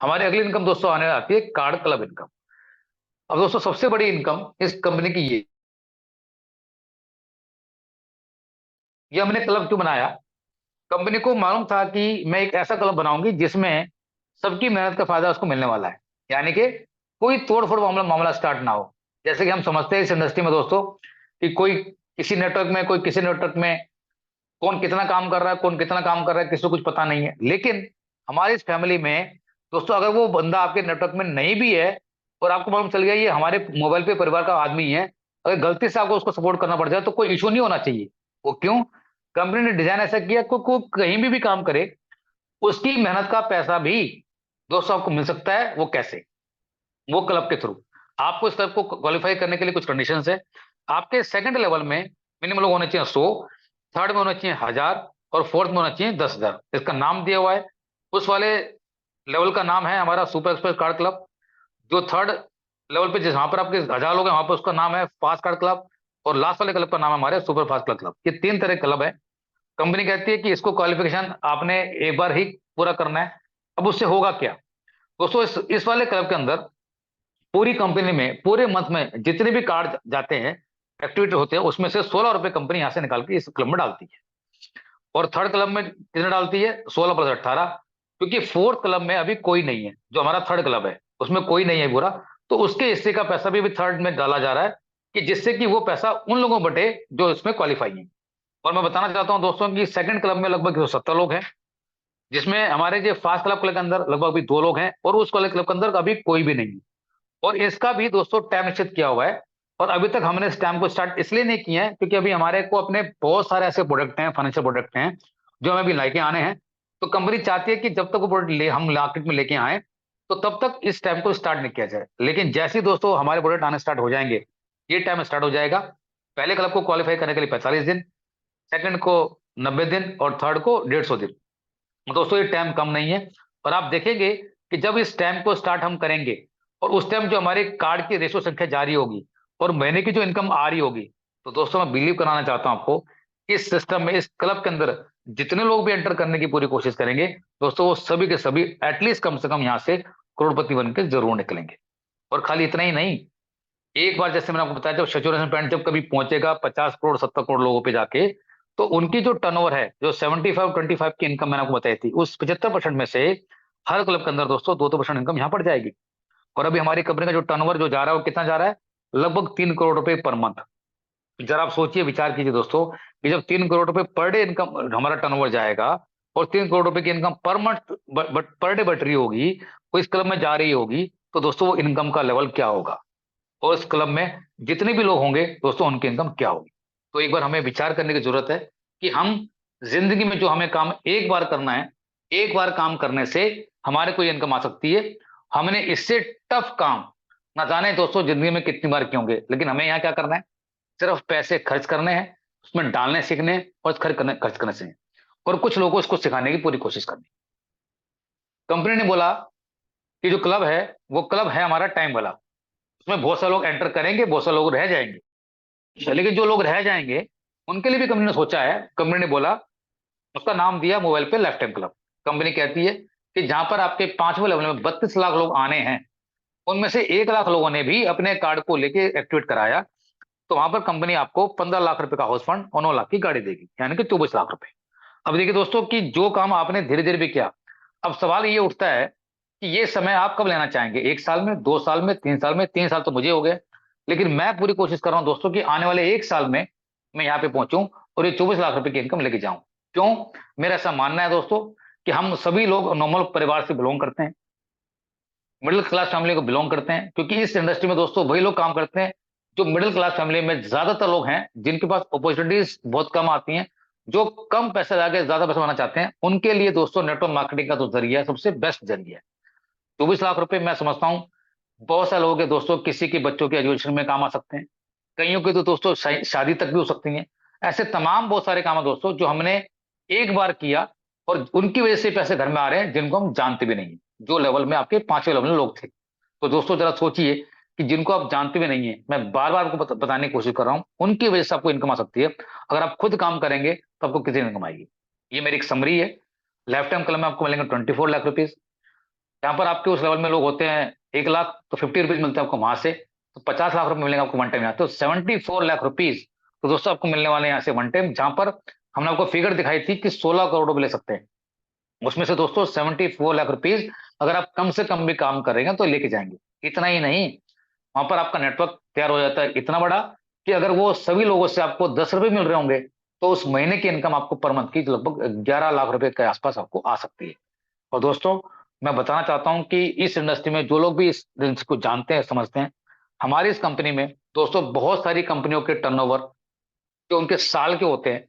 हमारी अगली इनकम दोस्तों आने आती है कार्ड क्लब इनकम। अब दोस्तों सबसे बड़ी इनकम इस कंपनी की ये हमने क्लब क्यों बनाया। कंपनी को मालूम था कि मैं एक ऐसा क्लब बनाऊंगी जिसमें सबकी मेहनत का फायदा उसको मिलने वाला है, यानी कि कोई तोड़ फोड़ मामला मामला स्टार्ट ना हो। जैसे कि हम समझते हैं इस इंडस्ट्री में दोस्तों कि कोई किसी नेटवर्क में, कोई किसी नेटवर्क में, कौन कितना काम कर रहा है, कौन कितना काम कर रहा है, किसी को कुछ पता नहीं है। लेकिन हमारी इस फैमिली में दोस्तों अगर वो बंदा आपके नेटवर्क में नहीं भी है और आपको मालूम चल गया ये हमारे मोबाइल पे परिवार का आदमी है, अगर गलती से आपको उसको सपोर्ट करना पड़ जाए तो कोई इशू नहीं होना चाहिए। वो क्यों? कंपनी ने डिजाइन ऐसा किया को कहीं भी काम करे, उसकी मेहनत का पैसा भी दोस्तों आपको मिल सकता है। वो कैसे? वो क्लब के थ्रू। आपको इस क्लब को क्वालिफाई करने के लिए कुछ कंडीशंस है। आपके सेकंड लेवल में मिनिमम लोग होने चाहिए 100, थर्ड में होना चाहिए 1000 और फोर्थ में होना चाहिए 10,000। इसका नाम दिया हुआ है, उस वाले लेवल का नाम है हमारा सुपर एक्सप्रेस कार्ड क्लब। जो थर्ड लेवल पे जहां पर आपके 1000 लोग हैं वहां पर उसका नाम है फास्ट कार्ड क्लब। और लास्ट वाले क्लब का नाम है हमारे सुपर फास्ट कार्ड क्लब। ये 3 तरह के क्लब है। कंपनी कहती है कि इसको क्वालिफिकेशन आपने एक बार ही पूरा करना है। अब उससे होगा क्या दोस्तों? इस वाले क्लब के अंदर पूरी कंपनी में पूरे मंथ में जितने भी कार्ड जाते हैं, एक्टिविटी होते हैं, उसमें से 16 रुपए कंपनी यहां से निकाल के इस क्लब में डालती है। और थर्ड क्लब में कितने डालती है? 16 + 18। क्योंकि फोर्थ क्लब में अभी कोई नहीं है, जो हमारा थर्ड क्लब है उसमें कोई नहीं है पूरा। तो उसके हिस्से का पैसा भी अभी थर्ड में डाला जा रहा है, कि जिससे कि वो पैसा उन लोगों को बटे जो इसमें क्वालिफाई है। और मैं बताना चाहता हूं दोस्तों कि सेकंड क्लब में लगभग 170 लोग हैं, जिसमें हमारे जो फास्ट क्लब के अंदर लगभग अभी 2 लोग हैं, और उस वाले क्लब के अंदर अभी कोई भी नहीं है। और इसका भी दोस्तों टाइम निश्चित किया हुआ है। और अभी तक हमने इस टाइम को स्टार्ट इसलिए नहीं किया है क्योंकि अभी हमारे को अपने बहुत सारे ऐसे प्रोडक्ट हैं, फाइनेंशियल प्रोडक्ट हैं, जो हमें अभी लेके आने हैं। तो कंपनी चाहती है कि जब तक वो प्रोडक्ट हम मार्केट में लेके आए, तो तब तक इस टाइम को स्टार्ट नहीं किया जाए। लेकिन जैसे ही दोस्तों हमारे प्रोडक्ट आने स्टार्ट हो जाएंगे, ये टाइम स्टार्ट हो जाएगा। पहले क्लब को क्वालिफाई करने के लिए 45 दिन, सेकंड को 90 दिन और थर्ड को 150 दिन। दोस्तों ये टाइम कम नहीं है। और आप देखेंगे कि जब इस टाइम को स्टार्ट हम करेंगे और उस टाइम जो हमारे कार्ड की रेशो संख्या जारी होगी और महीने की जो इनकम आ रही होगी, तो दोस्तों मैं बिलीव कराना चाहता हूं आपको, इस सिस्टम में, इस क्लब के अंदर जितने लोग भी एंटर करने की पूरी कोशिश करेंगे दोस्तों, वो सभी के सभी एटलीस्ट कम से कम यहां से करोड़पति बन के जरूर निकलेंगे। और खाली इतना ही नहीं, एक बार जैसे मैंने आपको बताया, जब सैचुरेशन पॉइंट जब कभी पहुंचेगा 50 करोड़ 70 करोड़ लोगों पे जाके, तो उनकी जो टर्नओवर है, जो 75-25 की इनकम मैंने आपको बताई थी, उस 75% में से हर क्लब के अंदर दोस्तों 2-2% इनकम यहाँ पड़ जाएगी। और अभी हमारी कंपनी का जो टर्नओवर जो जा रहा है वो कितना जा रहा है? लगभग 3 करोड़ रुपए पर मंथ। जरा आप सोचिए, विचार कीजिए दोस्तों, कि जब 3 करोड़ रुपए पर डे इनकम हमारा टर्नओवर जाएगा और 3 करोड़ रुपए की income per month per day but रही होगी, वो इस क्लब में जा रही होगी, तो दोस्तों वो इनकम का लेवल क्या होगा? और इस क्लब में जितने भी लोग होंगे दोस्तों, उनकी इनकम क्या होगी? तो एक बार हमें विचार करने की जरूरत है कि हम जिंदगी में जो हमें काम एक बार करना है, एक बार काम करने से हमारे को ये इनकम आ सकती है। हमने इससे टफ काम ना जाने दोस्तों जिंदगी में कितनी बार किए होंगे, लेकिन हमें यहाँ क्या करना है? सिर्फ पैसे खर्च करने हैं, उसमें डालने सीखने हैं और खर्च करने से हैं। और कुछ लोगों को इसको सिखाने की पूरी कोशिश करनी। कंपनी ने बोला कि जो क्लब है वो क्लब है हमारा टाइम वाला, उसमें बहुत सारे लोग एंटर करेंगे, बहुत सारे लोग रह जाएंगे। अच्छा, लेकिन जो लोग रह जाएंगे उनके लिए भी कंपनी ने सोचा है। कंपनी ने बोला, उसका नाम दिया मोबाइल पे लाइफ टाइम क्लब। कंपनी कहती है कि जहां पर आपके 5वें लेवल में 32 लाख लोग आने हैं, उनमें से 1 लाख लोगों ने भी अपने कार्ड को लेके एक्टिवेट कराया, तो वहां पर कंपनी आपको 15 लाख रुपए का हाउस फंड और 9 लाख की गाड़ी देगी, यानी कि 24 लाख रुपए। अब देखिए दोस्तों कि जो काम आपने धीरे धीरे भी किया, अब सवाल ये उठता है कि ये समय आप कब लेना चाहेंगे? 1 साल में, 2 साल में, 3 साल में? 3 साल तो मुझे हो गए, लेकिन मैं पूरी कोशिश कर रहा हूं दोस्तों कि आने वाले 1 साल में मैं यहाँ पे पहुंचूं और ये 24 लाख रुपए की इनकम लेके जाऊं। क्यों? मेरा ऐसा मानना है दोस्तों कि हम सभी लोग नॉर्मल परिवार से बिलोंग करते हैं, मिडिल क्लास फैमिली को बिलोंग करते हैं, क्योंकि इस इंडस्ट्री में दोस्तों वही लोग काम करते हैं जो मिडिल क्लास फैमिली में ज्यादातर लोग हैं, जिनके पास अपॉर्चुनिटीज बहुत कम आती हैं, जो कम पैसे लगा के ज्यादा पैसा बनाना चाहते हैं। उनके लिए दोस्तों नेटवर्क मार्केटिंग का जो जरिया है सबसे बेस्ट जरिया है। 24 लाख रुपए मैं समझता हूँ बहुत सारे लोगों के दोस्तों किसी के बच्चों के एजुकेशन में काम आ सकते हैं, कईयों की तो दोस्तों शादी तक भी हो सकती है। ऐसे तमाम बहुत सारे काम है दोस्तों जो हमने एक बार किया और उनकी वजह से पैसे घर में आ रहे हैं जिनको हम जानते भी नहीं है, जो लेवल में आपके 5वें लेवल में लोग थे। तो दोस्तों जरा सोचिए कि जिनको आप जानते भी नहीं है, मैं बार बार आपको बताने की कोशिश कर रहा हूं, उनकी वजह से आपको इनकम आ सकती है। अगर आप खुद काम करेंगे तो आपको कितनी इनकम आएगी। ये मेरी एक समरी है। लाइफ टाइम कलम में आपको मिलेंगे 24 लाख रुपीज। यहाँ पर आपके उस लेवल में लोग होते हैं 1 लाख, तो 50 रुपीज मिलते हैं आपको वहां से, तो 50 लाख रुपए मिलेंगे आपको वन टाइम यहाँ, तो 74 लाख रुपीज तो दोस्तों आपको मिलने वाले हैं यहाँ से वन टाइम। जहां पर हमने आपको फिगर दिखाई थी कि 16 करोड़ रुपए ले सकते हैं, उसमें से दोस्तों 74 लाख रुपीज अगर आप कम से कम भी काम करेंगे तो लेके जाएंगे। इतना ही नहीं, वहां पर आपका नेटवर्क तैयार हो जाता है इतना बड़ा कि अगर वो सभी लोगों से आपको 10 रुपए मिल रहे होंगे तो उस महीने की इनकम आपको पर मंथ की लगभग 11 लाख रुपए के आसपास आपको आ सकती है। और दोस्तों मैं बताना चाहता हूं कि इस इंडस्ट्री में जो लोग भी इस को जानते हैं समझते हैं, हमारी इस कंपनी में दोस्तों बहुत सारी कंपनियों के टर्नओवर जो उनके साल के होते हैं,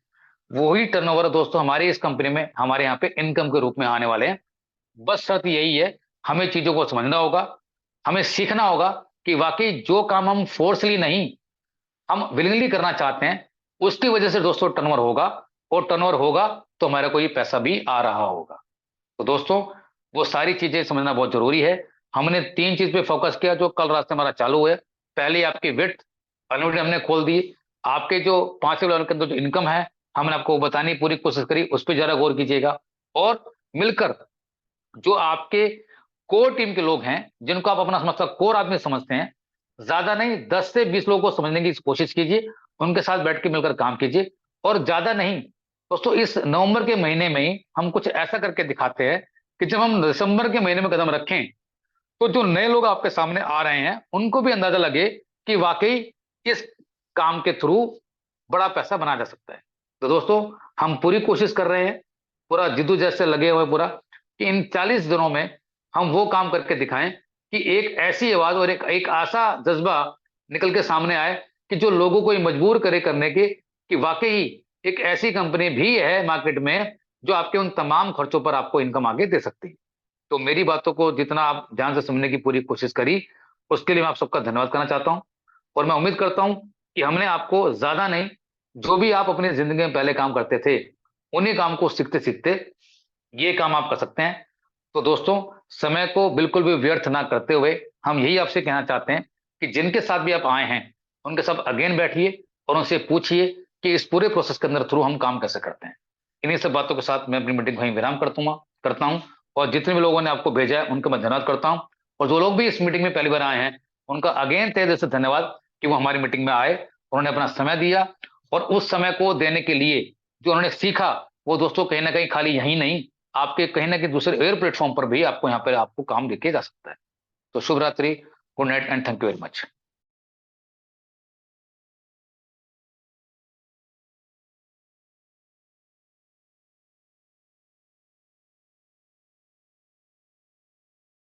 वही टर्नओवर दोस्तों हमारी इस कंपनी में हमारे यहाँ पे इनकम के रूप में आने वाले हैं। बस शर्त यही है, हमें चीजों को समझना होगा, हमें सीखना होगा कि वाकई जो काम हम फोर्सली नहीं, हम विलिंगली करना चाहते हैं, उसकी वजह से दोस्तों टर्नओवर होगा, और टर्नओवर होगा तो हमारा कोई पैसा भी आ रहा होगा। तो दोस्तों वो सारी चीजें समझना बहुत जरूरी है। हमने 3 चीज पे फोकस किया जो कल रात से हमारा चालू है। पहले आपकी विड्थ अनलिमिटेड हमने खोल दी। आपके जो 5वें लेवल के अंदर जो इनकम है हमने आपको बताने की पूरी कोशिश करी, उस पर जरा गौर कीजिएगा। और मिलकर जो आपके कोर टीम के लोग हैं, जिनको आप अपना समझता कोर आदमी समझते हैं, ज्यादा नहीं 10 से 20 लोगों को समझने की कोशिश कीजिए, उनके साथ बैठ के मिलकर काम कीजिए। और ज्यादा नहीं दोस्तों, इस नवंबर के महीने में ही हम कुछ ऐसा करके दिखाते हैं कि जब हम दिसंबर के महीने में कदम रखें तो जो नए लोग आपके सामने आ रहे हैं उनको भी अंदाजा लगे कि वाकई इस काम के थ्रू बड़ा पैसा बनाया जा सकता है। तो दोस्तों हम पूरी कोशिश कर रहे हैं, पूरा जिद्दोजहद से लगे हुए पूरा, कि इन 40 दिनों में हम वो काम करके दिखाएं कि एक ऐसी आवाज और एक एक ऐसा जज्बा निकल के सामने आए कि जो लोगों को ये मजबूर करे करने के कि वाकई एक ऐसी कंपनी भी है मार्केट में जो आपके उन तमाम खर्चों पर आपको इनकम आगे दे सकती है। तो मेरी बातों को जितना आप ध्यान से सुनने की पूरी कोशिश करी, उसके लिए मैं आप सबका धन्यवाद करना चाहता हूं। और मैं उम्मीद करता हूं कि हमने आपको ज्यादा नहीं, जो भी आप अपनी जिंदगी में पहले काम करते थे उन्हीं काम को सीखते सीखते ये काम आप कर सकते हैं। तो दोस्तों समय को बिल्कुल भी व्यर्थ ना करते हुए हम यही आपसे कहना चाहते हैं कि जिनके साथ भी आप आए हैं उनके साथ अगेन बैठिए और उनसे पूछिए कि इस पूरे प्रोसेस के अंदर थ्रू हम काम कैसे करते हैं। इन्हीं सब बातों के साथ मैं अपनी मीटिंग को वहीं विराम करता हूं। और जितने भी लोगों ने आपको भेजा है उनका मैं धन्यवाद करता हूं। और जो लोग भी इस मीटिंग में पहली बार आए हैं उनका अगेन तहे दिल से धन्यवाद कि वो हमारी मीटिंग में आए, उन्होंने अपना समय दिया। और उस समय को देने के लिए जो उन्होंने सीखा वो दोस्तों कहीं ना कहीं खाली यही नहीं, आपके कहीं ना कहीं दूसरे एयर प्लेटफॉर्म पर भी आपको यहाँ पर आपको काम देके जा सकता है। तो शुभ रात्रि, good night and thank you very much.